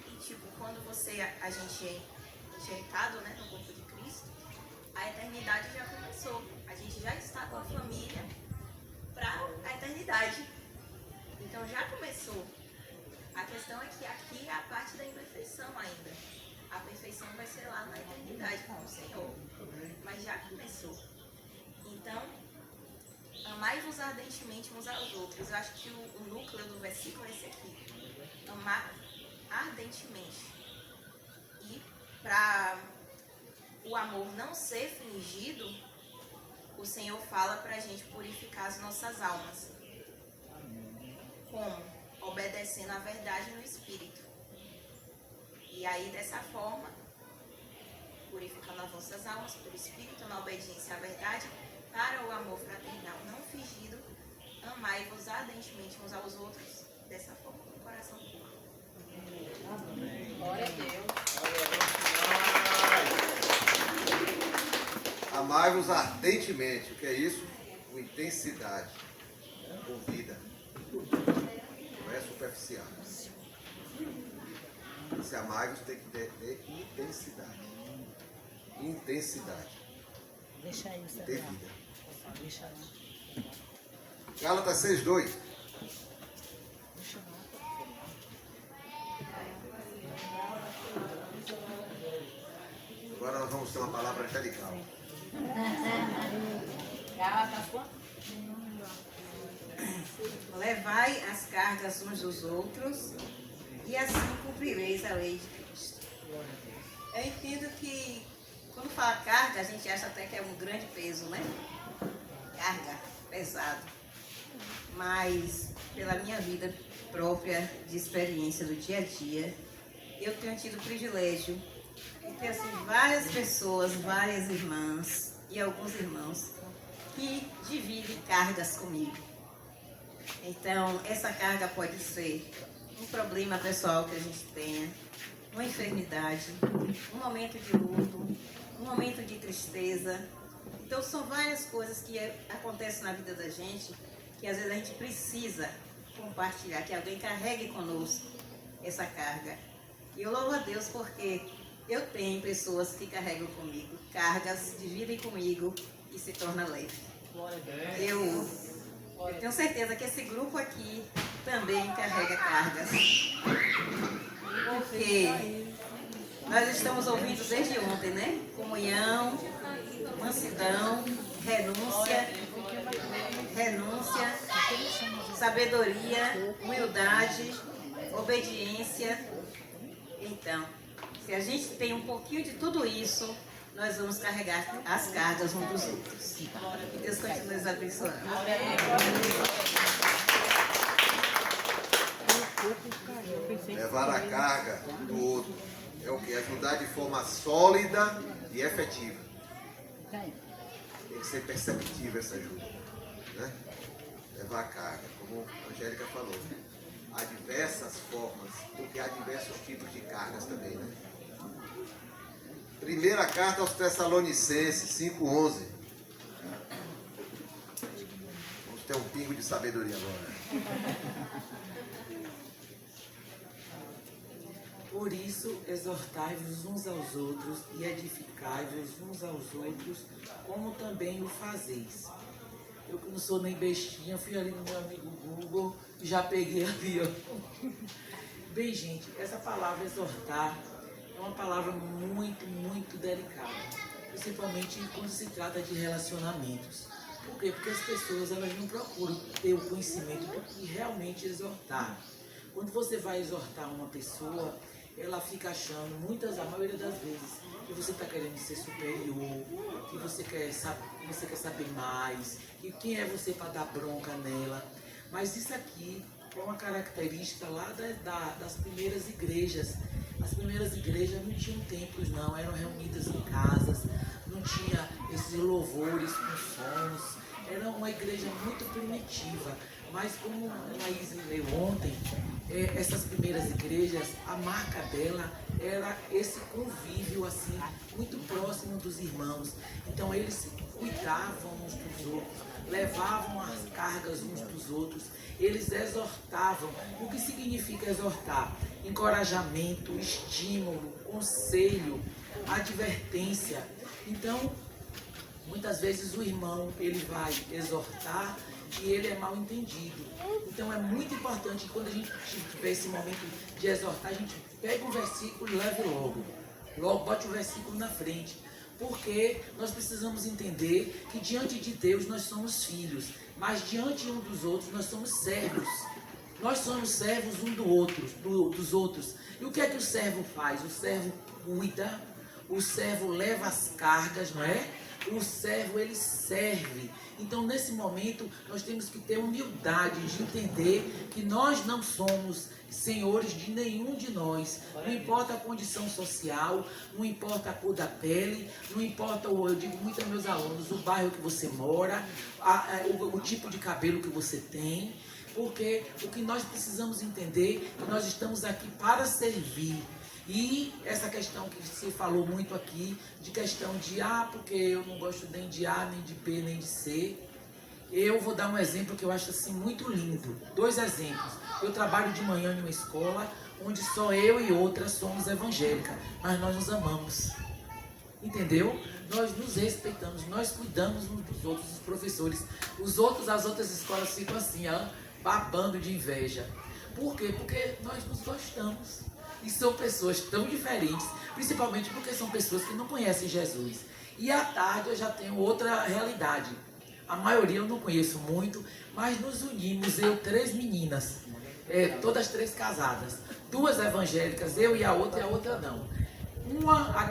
E tipo, quando a gente é enxertado, né, no corpo de Cristo, a eternidade já começou. A gente já está com a família para a eternidade. Então já começou. A questão é que aqui é a parte da imperfeição ainda. A perfeição vai ser lá na eternidade com o Senhor. Mas já começou. Então, amai-vos ardentemente uns aos outros. Eu acho que o núcleo do versículo é esse aqui. Amar ardentemente. E para o amor não ser fingido, o Senhor fala para a gente purificar as nossas almas. Como? Obedecendo a verdade no Espírito. E aí, dessa forma, purificando as vossas almas pelo Espírito, na obediência à verdade, para o amor fraternal não fingido, amai-vos ardentemente uns aos outros, dessa forma, com o coração puro. Glória a Deus. Amai-vos ardentemente. O que é isso? Com intensidade. Com vida. Não é superficial. Esse amai-vos tem que ter intensidade. Intensidade. Deixa aí, ter vida. Deixa lá. Gálatas 6:2. Deixa lá. Agora nós vamos ter uma palavra angelical. Levai as cargas uns dos outros e assim cumprireis a lei de Cristo. Eu entendo que quando fala carga, a gente acha até que é um grande peso, né? Carga, pesado. Mas pela minha vida própria de experiência do dia a dia, eu tenho tido o privilégio de ter assim, várias pessoas, várias irmãs e alguns irmãos que dividem cargas comigo. Então, essa carga pode ser um problema pessoal que a gente tenha, uma enfermidade, um momento de luto, um momento de tristeza. Então, são várias coisas que acontecem na vida da gente que às vezes a gente precisa compartilhar, que alguém carregue conosco essa carga. E eu louvo a Deus porque eu tenho pessoas que carregam comigo, cargas, dividem comigo e se torna leve. Eu tenho certeza que esse grupo aqui também carrega cargas. Porque nós estamos ouvindo desde ontem, né? Comunhão, mansidão, renúncia, sabedoria, humildade, obediência. Então, se a gente tem um pouquinho de tudo isso, nós vamos carregar as cargas uns dos outros. Que Deus continue nos abençoando. Levar a carga do outro é o que? Ajudar de forma sólida e efetiva. Tem que ser perceptível essa ajuda, né? Levar a carga, como a Angélica falou. Há diversas formas, porque há diversos tipos de cargas também, né? Primeira carta aos Tessalonicenses, 5:11. Vamos ter um pingo de sabedoria agora. Por isso, exortai-vos uns aos outros e edificai-vos uns aos outros, como também o fazeis. Eu que não sou nem bestinha, fui ali no meu amigo Google e já peguei ali, ó. Bem, gente, essa palavra exortar é uma palavra muito, muito delicada. Principalmente quando se trata de relacionamentos. Por quê? Porque as pessoas elas não procuram ter o conhecimento do que realmente exortar. Quando você vai exortar uma pessoa, ela fica achando, a maioria das vezes, que você está querendo ser superior, que você quer saber mais, que quem é você para dar bronca nela. Mas isso aqui é uma característica lá das primeiras igrejas. As primeiras igrejas não tinham templos, não, eram reunidas em casas, não tinha esses louvores com sons, era uma igreja muito primitiva. Mas como a Laís leu ontem, essas primeiras igrejas, a marca dela era esse convívio assim, muito próximo dos irmãos. Então eles se cuidavam uns dos outros, levavam as cargas uns dos outros, eles exortavam. O que significa exortar? Encorajamento, estímulo, conselho, advertência. Então, muitas vezes o irmão ele vai exortar e ele é mal entendido. Então é muito importante que quando a gente tiver esse momento de exortar, a gente pega um versículo e leve logo. Logo, bote o versículo na frente. Porque nós precisamos entender que diante de Deus nós somos filhos, mas diante um dos outros nós somos servos. Nós somos servos um dos outros. E o que é que o servo faz? O servo cuida, o servo leva as cargas, não é? O servo, ele serve. Então, nesse momento, nós temos que ter humildade de entender que nós não somos senhores de nenhum de nós. Não importa a condição social, não importa a cor da pele, não importa, eu digo muito aos meus alunos, o bairro que você mora, o tipo de cabelo que você tem, porque o que nós precisamos entender é que nós estamos aqui para servir. E essa questão que se falou muito aqui, de questão de porque eu não gosto nem de A, nem de B, nem de C. Eu vou dar um exemplo que eu acho assim muito lindo. 2 exemplos. Eu trabalho de manhã em uma escola onde só eu e outra somos evangélicas, mas nós nos amamos. Entendeu? Nós nos respeitamos, nós cuidamos uns dos outros, os professores. As outras escolas ficam assim, babando de inveja. Por quê? Porque nós nos gostamos. E são pessoas tão diferentes, principalmente porque são pessoas que não conhecem Jesus. E à tarde eu já tenho outra realidade. A maioria eu não conheço muito, mas nos unimos, 3 meninas, todas 3 casadas. 2 evangélicas, eu e a outra não. Uma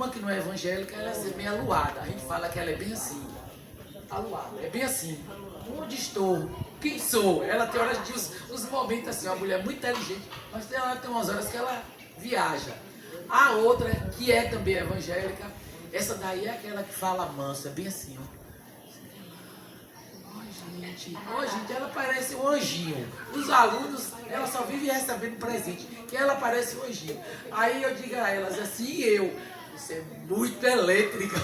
que não é evangélica, ela é meio aluada. A gente fala que ela é bem assim. Aluada, é bem assim. Onde estou? Quem sou? Ela tem horas de os momentos assim, uma mulher muito inteligente, mas tem umas horas que ela viaja. A outra, que é também evangélica, essa daí é aquela que fala manso, é bem assim, gente, ela parece um anjinho. Os alunos, ela só vive recebendo presente, que ela parece um anjinho. Aí eu digo a elas assim, você é muito elétrica.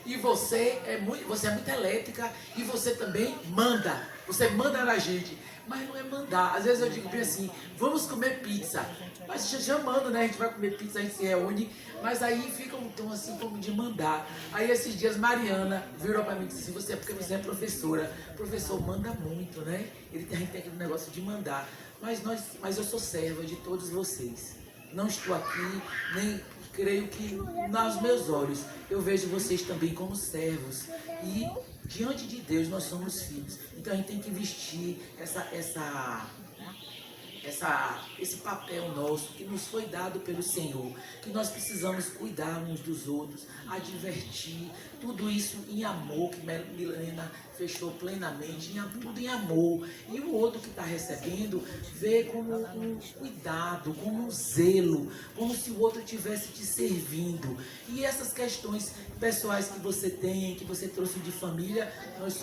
E você é muito elétrica e você também manda. Você manda na gente. Mas não é mandar. Às vezes eu digo bem assim, vamos comer pizza. Mas chamando, né? A gente vai comer pizza, a gente se reúne. Mas aí fica um tom assim como de mandar. Aí esses dias Mariana virou para mim e disse assim, porque você é professora. O professor manda muito, né? A gente tem aquele negócio de mandar. Mas eu sou serva de todos vocês. Não estou aqui, nem... Creio que nos meus olhos eu vejo vocês também como servos. E diante de Deus nós somos filhos. Então a gente tem que vestir esse papel nosso que nos foi dado pelo Senhor. Que nós precisamos cuidar uns dos outros, advertir. Tudo isso em amor, que Milena fechou plenamente, tudo em amor. E o outro que está recebendo vê como um cuidado, como um zelo, como se o outro estivesse te servindo. E essas questões pessoais que você tem, que você trouxe de família, nós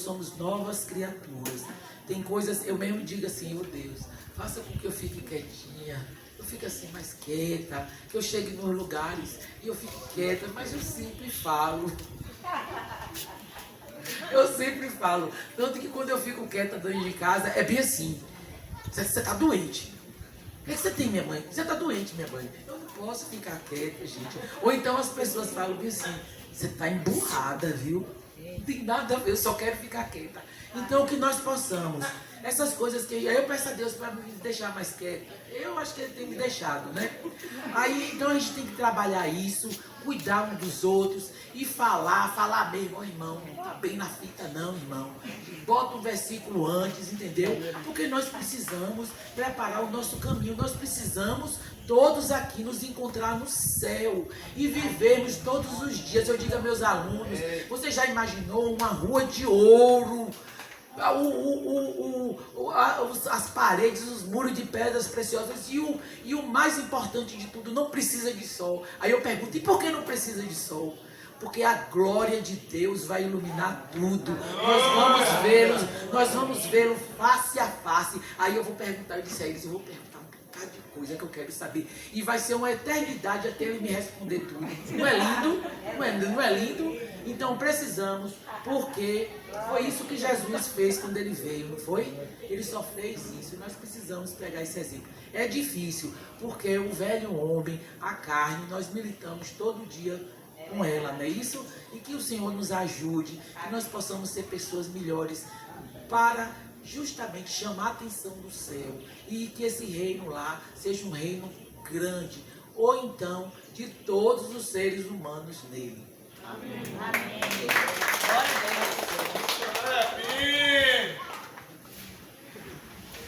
somos novas criaturas. Tem coisas, eu mesmo digo assim, oh Deus, faça com que eu fique quietinha, eu fico assim mais quieta, que eu chegue nos lugares e eu fico quieta, mas eu sempre falo. Eu sempre falo. Tanto que quando eu fico quieta dentro de casa, é bem assim. Você está doente. O que você tem, minha mãe? Você está doente, minha mãe. Eu não posso ficar quieta, gente. Ou então as pessoas falam bem assim, você está emburrada, viu? Não tem nada a ver, eu só quero ficar quieta. Então que nós possamos, essas coisas que eu peço a Deus para me deixar mais quieta. Eu acho que Ele tem me deixado, né? Aí, então a gente tem que trabalhar isso, cuidar um dos outros e falar mesmo, oh, irmão, não tá bem na fita não, irmão. Bota um versículo antes, entendeu? Porque nós precisamos preparar o nosso caminho, nós precisamos todos aqui nos encontrar no céu e vivermos todos os dias. Eu digo a meus alunos, você já imaginou uma rua de ouro? As paredes, os muros de pedras preciosas e o mais importante de tudo, não precisa de sol. Aí eu pergunto, e por que não precisa de sol? Porque a glória de Deus vai iluminar tudo. Nós vamos vê-lo face a face. Aí eu vou perguntar, eu disse a eles, eu vou perguntar um bocado de coisa que eu quero saber. E vai ser uma eternidade até ele me responder tudo. Não é lindo? Não é lindo? Então precisamos, porque foi isso que Jesus fez quando ele veio, não foi? Ele só fez isso, e nós precisamos pegar esse exemplo. É difícil, porque o velho homem, a carne, nós militamos todo dia com ela, não é isso? E que o Senhor nos ajude, que nós possamos ser pessoas melhores para justamente chamar a atenção do céu e que esse reino lá seja um reino grande, ou então de todos os seres humanos nele. Amém. Amém.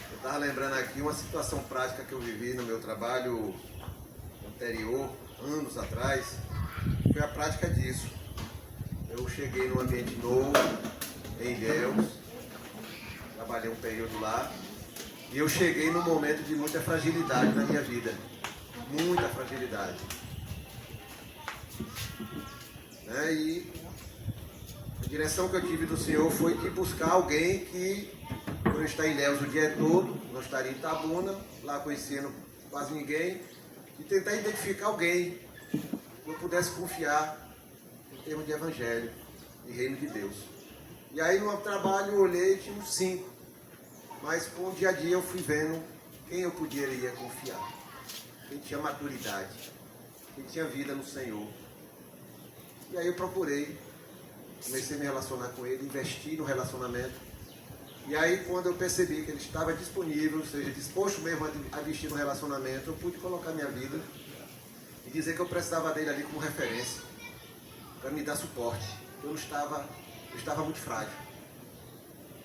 Eu estava lembrando aqui uma situação prática que eu vivi no meu trabalho anterior, anos atrás. Foi a prática disso. Eu cheguei num ambiente novo, em Ilhéus, trabalhei um período lá, e eu cheguei num momento de muita fragilidade na minha vida. Muita fragilidade. E a direção que eu tive do Senhor foi de buscar alguém que, quando eu estar em Ilhéus o dia todo, não estaria em Itabuna, lá conhecendo quase ninguém, e tentar identificar alguém que eu pudesse confiar em termos de evangelho e reino de Deus. E aí no trabalho eu olhei, tinha uns 5, mas com o dia a dia eu fui vendo quem eu poderia confiar, quem tinha maturidade, quem tinha vida no Senhor. E aí eu procurei, comecei a me relacionar com ele, investi no relacionamento. E aí quando eu percebi que ele estava disponível, ou seja, disposto mesmo a investir no relacionamento, eu pude colocar minha vida e dizer que eu precisava dele ali como referência, para me dar suporte. Eu estava muito frágil.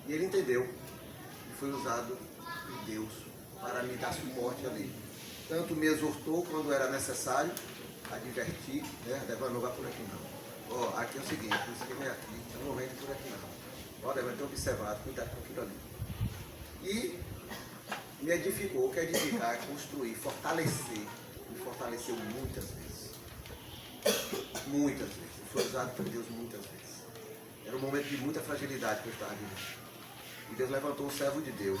E ele entendeu e foi usado por Deus para me dar suporte ali. Tanto me exortou quando era necessário, advertir, né? Deva, não vá por aqui não. Ó, aqui é o seguinte, você vem aqui, não vem por aqui não. Ó, deve ter observado, cuidado com aquilo ali. E me edificou, o que é edificar é construir, fortalecer. Me fortaleceu muitas vezes. Muitas vezes. Foi usado por Deus muitas vezes. Era um momento de muita fragilidade que eu estava vivendo. E Deus levantou um servo de Deus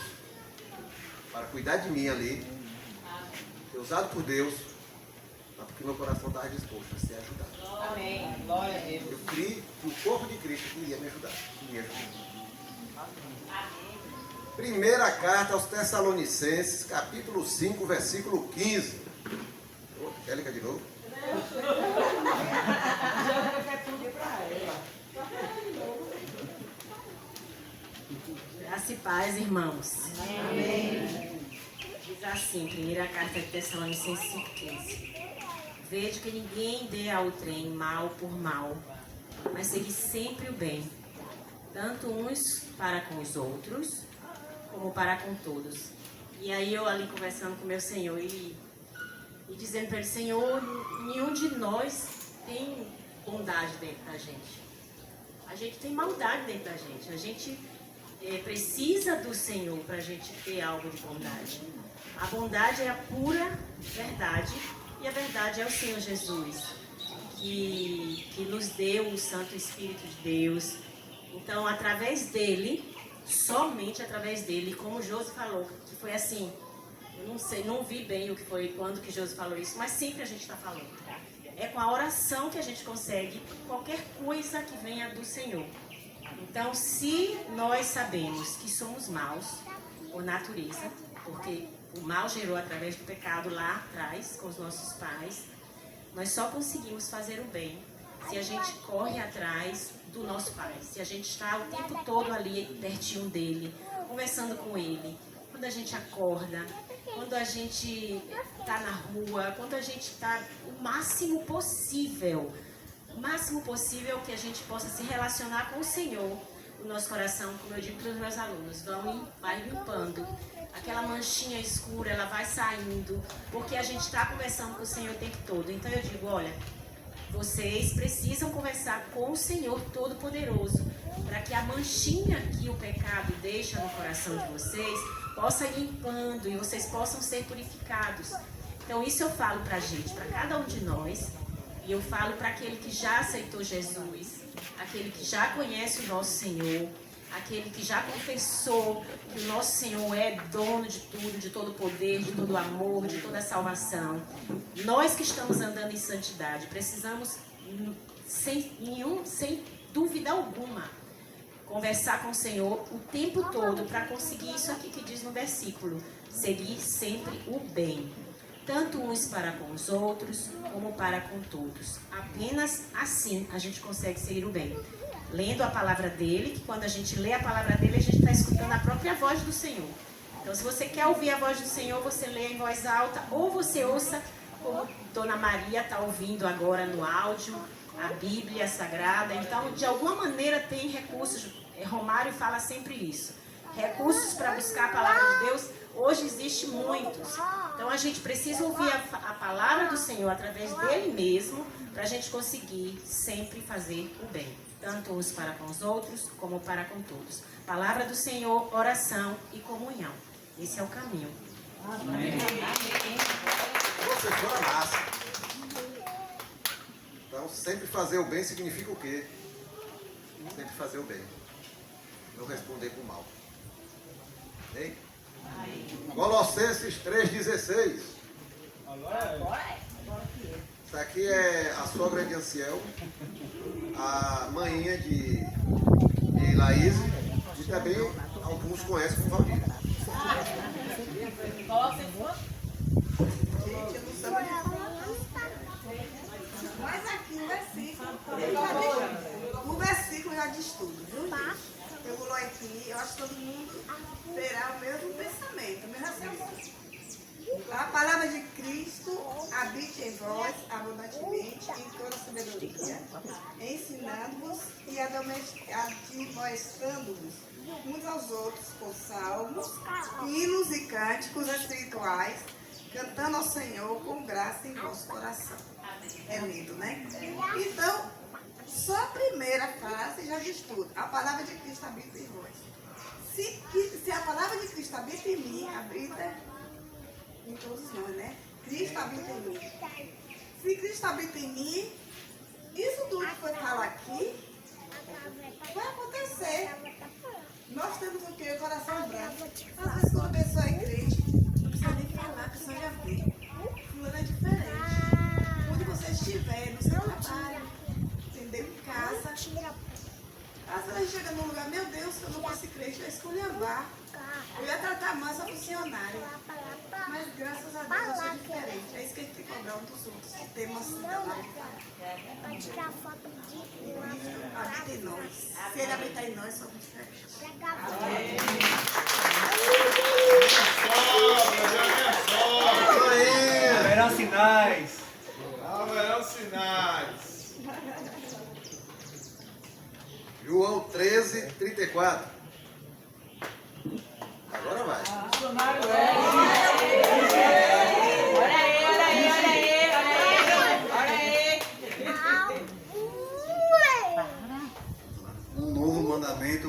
para cuidar de mim ali, ser usado por Deus, porque meu coração estava disposto a ser ajudado. Amém. Glória a Deus. Eu criei que o corpo de Cristo queria me ajudar. Primeira carta aos Tessalonicenses, capítulo 5, versículo 15. Angélica de novo. Graça e paz, irmãos. Amém. Diz assim, primeira carta de Tessalonicenses 5,15. Vejo que ninguém dê ao trem mal por mal, mas segue sempre o bem, tanto uns para com os outros, como para com todos. E aí eu ali conversando com meu Senhor e dizendo para ele, Senhor, nenhum de nós tem bondade dentro da gente. a gente tem maldade dentro da gente. A gente precisa do Senhor para a gente ter algo de bondade. A bondade é a pura verdade e a verdade é o Senhor Jesus, que nos deu o Santo Espírito de Deus. Então, através dele, somente através dele, como o Josi falou, que foi assim, eu não sei, não vi bem o que foi, quando que Josi falou isso, mas sempre a gente está falando. É com a oração que a gente consegue qualquer coisa que venha do Senhor. Então, se nós sabemos que somos maus por natureza, porque o mal gerou através do pecado lá atrás, com os nossos pais, nós só conseguimos fazer o bem se a gente corre atrás do nosso Pai, se a gente está o tempo todo ali pertinho dele, conversando com ele, quando a gente acorda, quando a gente está na rua, quando a gente está o máximo possível que a gente possa se relacionar com o Senhor, o nosso coração, como eu digo para os meus alunos, vai limpando. Aquela manchinha escura, ela vai saindo, porque a gente está conversando com o Senhor o tempo todo. Então eu digo, olha, vocês precisam conversar com o Senhor Todo-Poderoso, para que a manchinha que o pecado deixa no coração de vocês possa ir limpando e vocês possam ser purificados. Então isso eu falo para a gente, para cada um de nós, e eu falo para aquele que já aceitou Jesus, aquele que já conhece o nosso Senhor, aquele que já confessou que o nosso Senhor é dono de tudo, de todo poder, de todo amor, de toda salvação. Nós que estamos andando em santidade, precisamos, sem dúvida alguma, conversar com o Senhor o tempo todo para conseguir isso aqui que diz no versículo, seguir sempre o bem, tanto uns para com os outros, como para com todos. Apenas assim a gente consegue seguir o bem. Lendo a palavra dele, que quando a gente lê a palavra dele, a gente está escutando a própria voz do Senhor. Então, se você quer ouvir a voz do Senhor, você lê em voz alta, ou você ouça, como Dona Maria está ouvindo agora no áudio, a Bíblia Sagrada. Então, de alguma maneira tem recursos, Romário fala sempre isso, recursos para buscar a palavra de Deus, hoje existe muitos. Então, a gente precisa ouvir a palavra do Senhor através dele mesmo, para a gente conseguir sempre fazer o bem, tanto uns para com os outros, como para com todos. Palavra do Senhor, oração e comunhão. Esse é o caminho. Amém. Você foi a massa. Então, sempre fazer o bem significa o quê? Sempre fazer o bem. Não responder com o mal. Hein? Colossenses 3,16. Isso aqui é a sogra de Anciel, a manhinha de Laís, e também alguns conhecem como Valdir. Mas aqui o versículo já diz tudo, viu? Pegou aqui, eu acho que todo mundo terá o mesmo pensamento, o mesmo raciocínio. A palavra de Cristo habite em vós abundantemente em toda sabedoria, ensinando-vos e admoestando-vos uns aos outros com salmos, hinos e cânticos espirituais, cantando ao Senhor com graça em vosso coração. É lindo, né? Então, só a primeira frase já diz tudo. A palavra de Cristo habita em vós. Se a palavra de Cristo habita em mim, habita em todos nós, né? Cristo habita em mim. Se Cristo habita em mim, isso tudo que foi falado aqui vai acontecer. Nós temos o quê? O coração branco. Às vezes quando a pessoa é crente, não precisa nem falar, a pessoa já vê. Fulano é diferente. Onde você estiver, no seu trabalho, entendeu? Em casa. Às vezes a gente chega num lugar, meu Deus, se eu não fosse crente, eu ia esculhambar. Eu ia tratar mais a funcionária. Mas graças a Deus eu sou diferente. É isso que a gente tem que cobrar um dos outros. Ter mansidão. Pode tirar foto de Cristo habita em nós. Se ele habitar em nós, somos diferentes. Haverão sinais. Haverão sinais. João 13:34. Agora vai.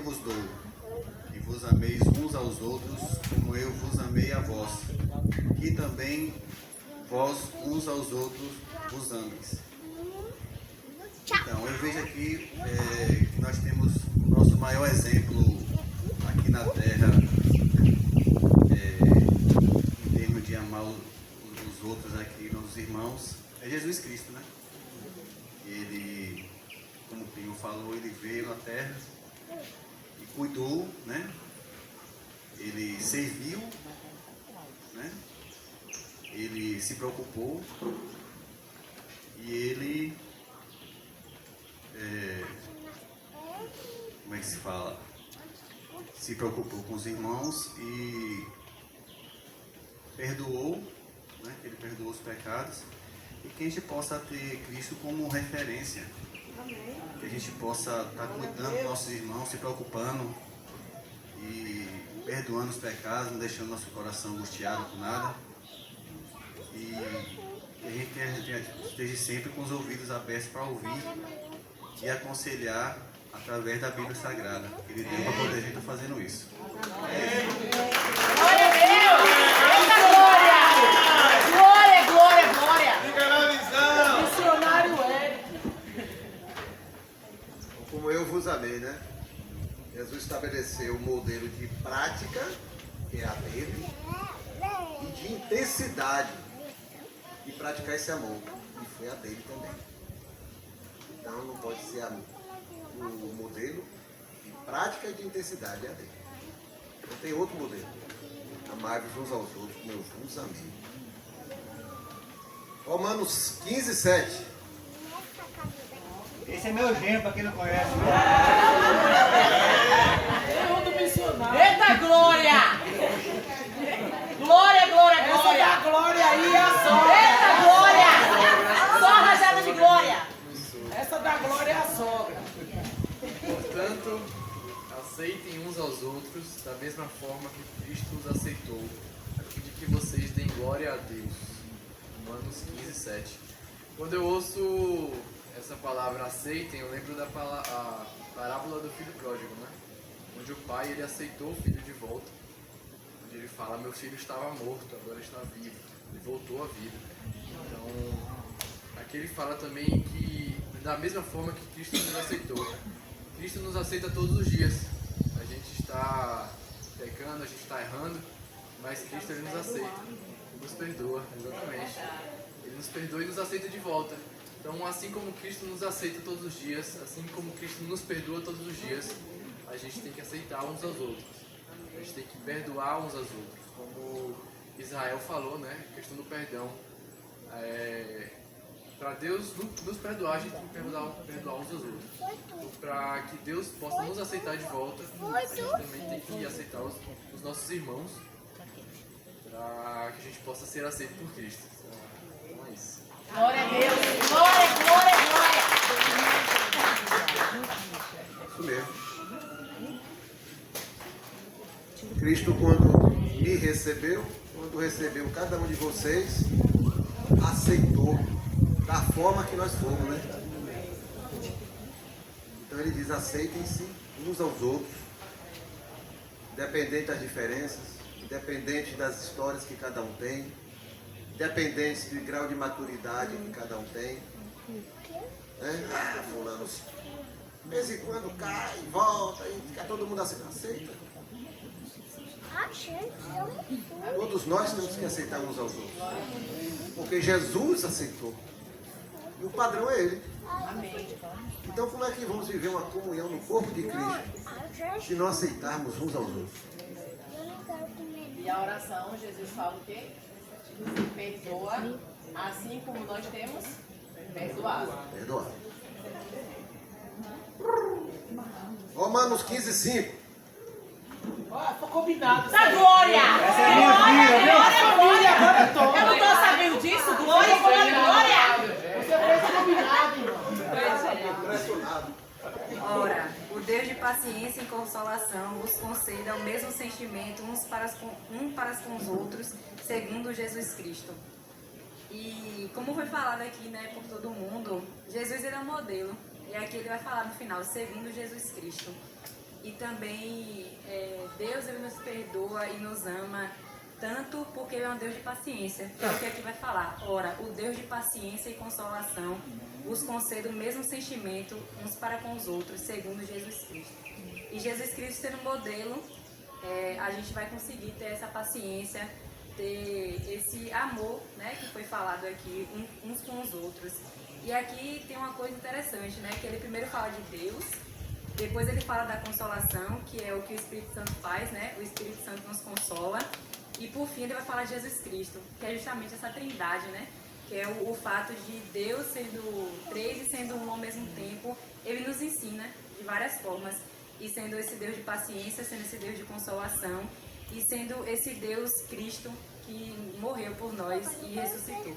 vos dou, que vos ameis uns aos outros, como eu vos amei a vós, que também vós uns aos outros vos ameis. Então, eu vejo aqui que nós temos o nosso maior exemplo aqui na Terra, em termos de amar os outros aqui, nossos irmãos, é Jesus Cristo, né? Ele, como o Pinho falou, ele veio na Terra e cuidou, né? Ele serviu, né? Ele se preocupou e ele, como é que se fala? Se preocupou com os irmãos e perdoou, né? Ele perdoou os pecados e que a gente possa ter Cristo como referência, que a gente possa estar cuidando dos nossos irmãos, se preocupando e perdoando os pecados, não deixando nosso coração angustiado por nada. E que a gente esteja sempre com os ouvidos abertos para ouvir e aconselhar através da Bíblia Sagrada. Ele deu para poder a gente estar fazendo isso. Glória a Deus! Eita glória! Glória, glória, glória! Fica na visão! Missionário é. Como eu vos amei, né? Jesus estabeleceu um modelo de prática, que é a dele, e de intensidade de praticar esse amor, que foi a dele também. Então não pode ser o modelo de prática e de intensidade, é a dele. Não tem outro modelo. Amai-vos uns aos outros como eu vos amei. Romanos 15, 7. Esse é meu genro, para quem não conhece. Eita glória! Glória, glória, glória! Essa da glória aí é a sogra. Eita glória! Só rajada de glória! Essa da glória é a sogra. Portanto, aceitem uns aos outros da mesma forma que Cristo os aceitou, a fim de que vocês deem glória a Deus. Romanos 15, 7. Quando eu ouço essa palavra aceitem, eu lembro da a parábola do filho pródigo, né? Onde o pai ele aceitou o filho de volta. Onde ele fala, meu filho estava morto, agora está vivo. Ele voltou à vida. Então, aqui ele fala também que da mesma forma que Cristo nos aceitou. Cristo nos aceita todos os dias. A gente está pecando, a gente está errando, mas Cristo ele nos aceita, ele nos perdoa, exatamente. Ele nos perdoa e nos aceita de volta. Então, assim como Cristo nos aceita todos os dias, assim como Cristo nos perdoa todos os dias, a gente tem que aceitar uns aos outros. A gente tem que perdoar uns aos outros. Como Israel falou, né? A questão do perdão. Para Deus nos perdoar, a gente tem que perdoar uns aos outros. Para que Deus possa nos aceitar de volta, a gente também tem que aceitar os nossos irmãos, para que a gente possa ser aceito por Cristo. Então é isso. Glória a Deus! Glória, glória, glória! Isso mesmo. Cristo, quando me recebeu, quando recebeu cada um de vocês, aceitou da forma que nós fomos, né? Então ele diz, aceitem-se uns aos outros, independente das diferenças, independente das histórias que cada um tem, independente do grau de maturidade que cada um tem. Né? Ah, fulano, de vez em quando cai, volta, e fica todo mundo assim, aceita. Todos nós temos que aceitar uns aos outros. Porque Jesus aceitou. E o padrão é Ele. Então como é que vamos viver uma comunhão no corpo de Cristo se não aceitarmos uns aos outros? E a oração, Jesus fala o quê? Perdoa, assim como nós temos perdoado. Perdoado. Romanos 15, 5. Foi combinado. Da glória! Essa é minha filha, viu? Glória, agora eu tô. Eu não estou sabendo disso? Glória, glória, glória! Você fez combinado, irmão. Impressionado. Ora, o Deus de paciência e consolação vos conceda o mesmo sentimento uns para com os outros, segundo Jesus Cristo. E como foi falado aqui, né, por todo mundo, Jesus ele é um modelo. E aqui ele vai falar no final, seguindo Jesus Cristo. E também Deus ele nos perdoa e nos ama tanto porque ele é um Deus de paciência. É o que aqui vai falar. Ora, o Deus de paciência e consolação vos concede o mesmo sentimento uns para com os outros, segundo Jesus Cristo. E Jesus Cristo sendo modelo, a gente vai conseguir ter essa paciência, ter esse amor, né, que foi falado aqui, uns com os outros. E aqui tem uma coisa interessante, né, que ele primeiro fala de Deus, depois ele fala da consolação, que é o que o Espírito Santo faz, né, o Espírito Santo nos consola, e por fim ele vai falar de Jesus Cristo, que é justamente essa trindade, né, que é o fato de Deus sendo três e sendo um ao mesmo tempo. Ele nos ensina de várias formas, e sendo esse Deus de paciência, sendo esse Deus de consolação, e sendo esse Deus Cristo que morreu por nós e ressuscitou.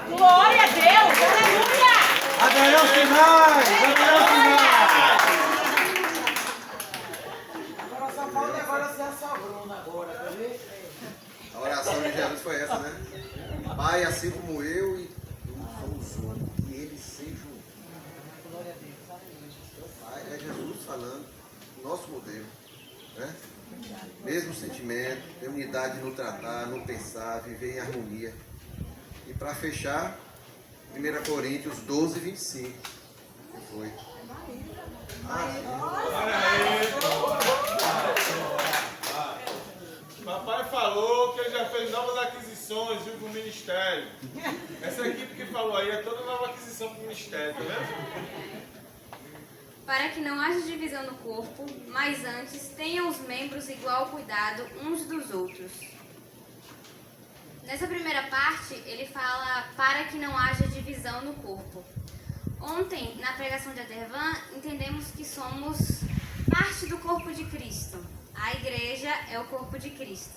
Glória a Deus! Aleluia! Haverão sinais! Haverão sinais! Agora só falta agora ser a sobrona agora, quer ver? A oração de Jesus foi essa, né? Pai, assim como eu e tu somos um, que eles sejam um. Glória a Deus. Pai, é Jesus falando, nosso modelo, né? Mesmo sentimento, ter unidade no tratar, no pensar, viver em harmonia. E para fechar, 1 Coríntios 12, 25. Que foi? Papai falou que ele já fez novas aquisições, viu, para o ministério. Essa equipe que falou aí é toda nova aquisição para o ministério, tá vendo? Para que não haja divisão no corpo, mas antes tenham os membros igual cuidado uns dos outros. Nessa primeira parte, ele fala para que não haja divisão no corpo. Ontem, na pregação de Adervan, entendemos que somos parte do corpo de Cristo. A igreja é o corpo de Cristo.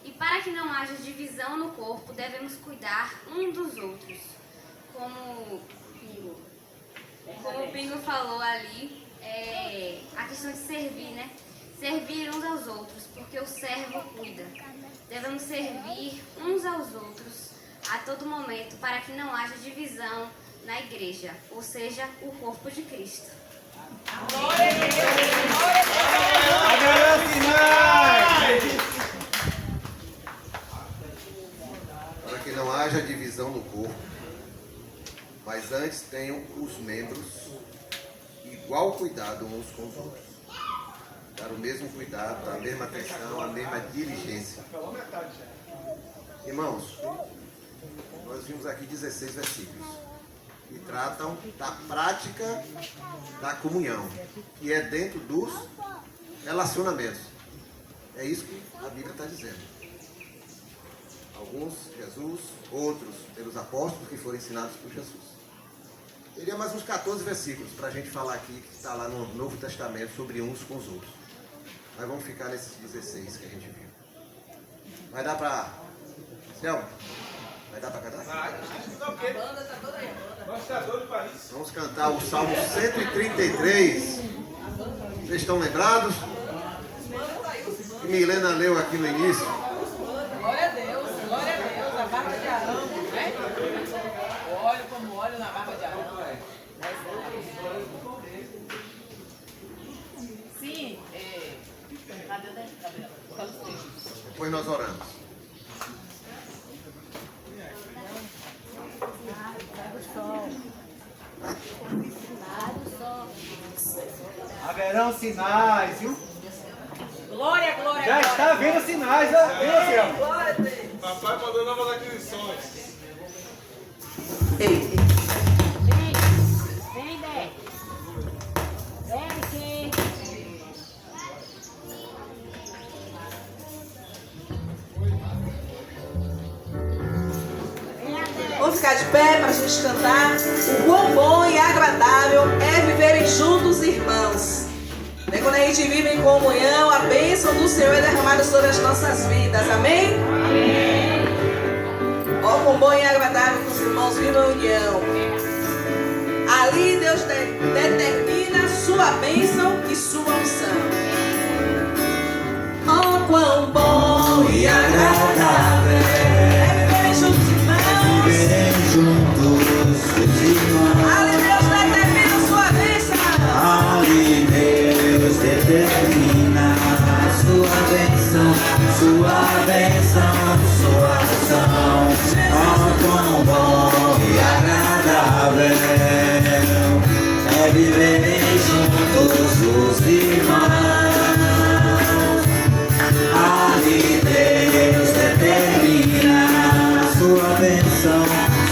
E para que não haja divisão no corpo, devemos cuidar um dos outros. Como o Pingo falou ali, a questão de servir, né? Servir uns aos outros, porque o servo cuida. Devemos servir uns aos outros a todo momento, para que não haja divisão na igreja, ou seja, o corpo de Cristo. Glória a Deus! Haverão sinais! Para que não haja divisão no corpo, mas antes tenham os membros igual cuidado uns com os outros. Dar o mesmo cuidado, a mesma atenção, a mesma diligência. Irmãos, nós vimos aqui 16 versículos que tratam da prática da comunhão, que é dentro dos relacionamentos. É isso que a Bíblia está dizendo. Alguns, Jesus, outros, pelos apóstolos que foram ensinados por Jesus. Teria mais uns 14 versículos para a gente falar aqui, que está lá no Novo Testamento, sobre uns com os outros. Mas vamos ficar nesses 16 que a gente viu. Vai dar para... Selma, vai dar para cantar? A banda está toda aí. Gostador de Paris. Vamos cantar o Salmo 133. Vocês estão lembrados? Que Milena leu aqui no início. Glória a Deus, a barba de Arão, né? Óleo como óleo na barba de Arão. Sim, cadê Depois nós oramos. Haverão sinais, viu? Glória, glória, já glória. está vendo sinais, viu, Selma? Glória a Deus. Papai mandou novas aquisições. Vem, Dé. Vem aqui. Vamos ficar de pé para a gente cantar. O quão bom e agradável é viverem juntos, irmãos. Quando a gente vive em comunhão, a bênção do Senhor é derramada sobre as nossas vidas. Amém? Amém. Ó, quão bom e agradável que os irmãos vivam em união. Ali Deus determina sua bênção e sua unção. Ó, quão bom e agradável é viverem juntos, irmãos. Viverem juntos, irmãos. Ali Deus determina sua bênção. Ali Deus determina sua bênção, sua ação. Oh, quão bom e agradável é viver juntos os irmãos. Ali Deus determina sua bênção,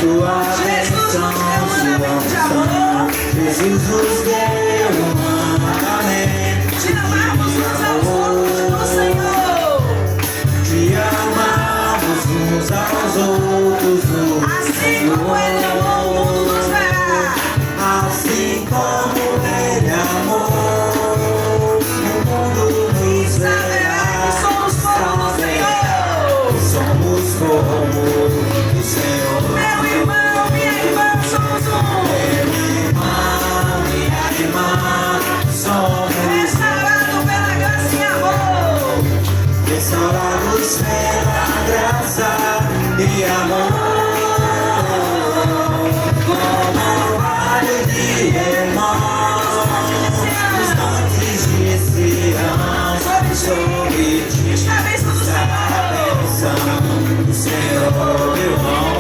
sua bênção, sua unção. Jesus nos deu um mandamento. Te amamos uns aos outros no Senhor. Te amamos uns aos outros no Senhor. Assim como Ele amou, o mundo nos verá. Assim como Ele amou, o mundo nos verá. Somos povo do Senhor. Somos povo do Senhor. Meu irmão, minha irmã, somos um. Meu irmão, minha irmã, somos restaurados pela graça e amor. Restaurados pela graça e amor. Como vale de irmãos, os montes de Sião, sobre ti está a bênção do Senhor, meu irmão.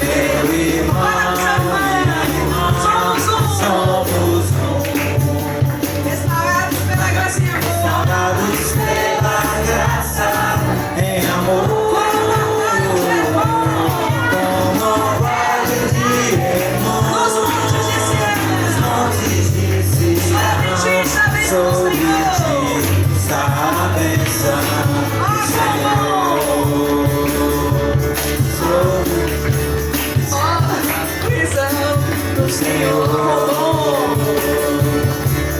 Meu irmão, minha irmã, somos um. Restaurados pela graça e amor. Restaurados pela graça em amor. Como vale de irmãos, nos montes de Sião, sobre ti está a bênção do Senhor. Do Senhor,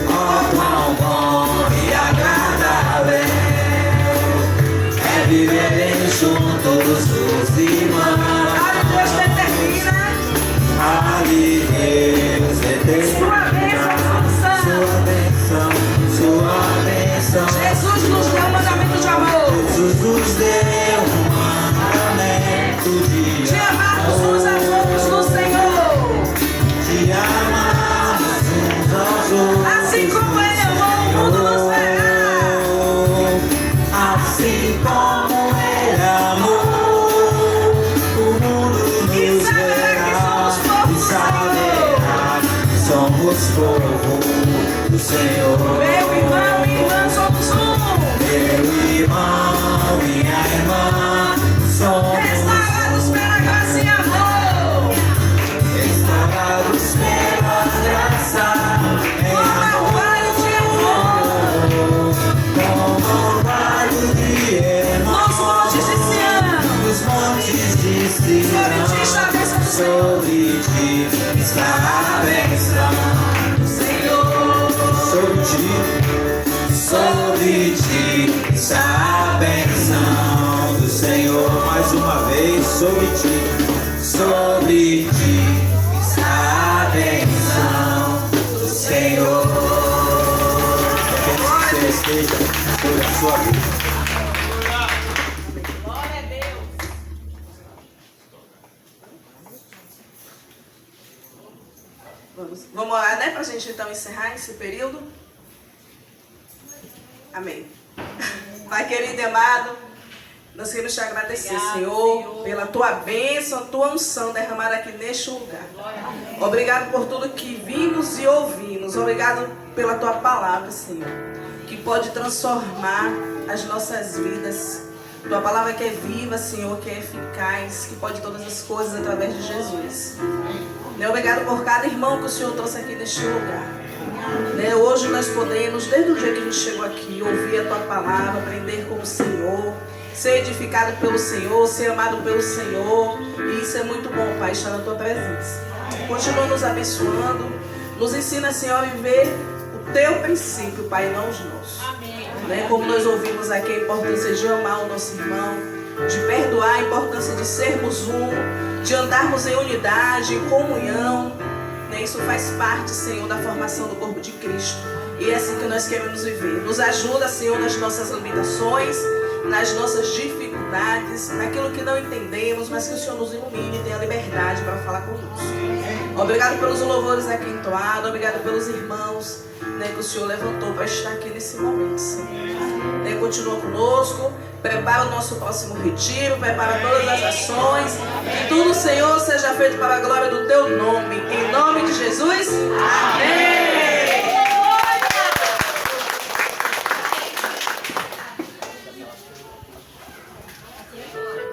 oh, quão bom e agradável é viver juntos os irmãos. Ali Deus determina, ali Deus determina sua bênção, sua bênção. Jesus nos deu um mandamento de amor. Jesus nos deu um mandamento de amarmos uns aos outros no Senhor. Te amamos uns aos outros. Assim como Ele amou, o mundo nos verá. Assim como Ele amou, o mundo nos verá. E saberá que somos povo do Senhor. Meu irmão, minha irmã, somos um. Meu irmão, minha irmã, somos restaurados pela graça e amor. Restaurados pela graça em amor. Como orvalho de irmãos, nos montes de Sião, nos montes de Sião, sobre ti está a bênção do Senhor. Sobre ti está a bênção do Senhor. Mais uma vez, sobre ti está a bênção do Senhor. Que você esteja sobre a sua vida. Glória a Deus. Vamos orar, né? Pra gente então encerrar esse período. Amém. Pai querido e amado, nós queremos te agradecer, Senhor, pela tua bênção, tua unção derramada aqui neste lugar. Obrigado por tudo que vimos e ouvimos. Obrigado pela tua palavra, Senhor, que pode transformar as nossas vidas. Tua palavra que é viva, Senhor, que é eficaz, que pode todas as coisas através de Jesus. Obrigado por cada irmão que o Senhor trouxe aqui neste lugar. Hoje nós podemos, desde o dia que a gente chegou aqui, ouvir a tua palavra, aprender com o Senhor, ser edificado pelo Senhor, ser amado pelo Senhor. E isso é muito bom, Pai, estar na tua presença. Continua nos abençoando, nos ensina, Senhor, a viver o teu princípio, Pai, não os nossos. Como nós ouvimos aqui, a importância de amar o nosso irmão, de perdoar, a importância de sermos um, de andarmos em unidade, em comunhão. Isso faz parte, Senhor, da formação do corpo de Cristo. E é assim que nós queremos viver. Nos ajuda, Senhor, nas nossas limitações, nas nossas dificuldades, naquilo que não entendemos, mas que o Senhor nos ilumine e tenha liberdade para falar conosco. Obrigado pelos louvores aqui entoados, obrigado pelos irmãos que o Senhor levantou para estar aqui nesse momento, Senhor. continua conosco, prepara o nosso próximo retiro, prepara todas as ações, que tudo, Senhor, seja feito para a glória do teu nome. Em nome de Jesus, amém!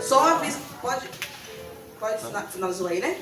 Só pode finalizar aí, né?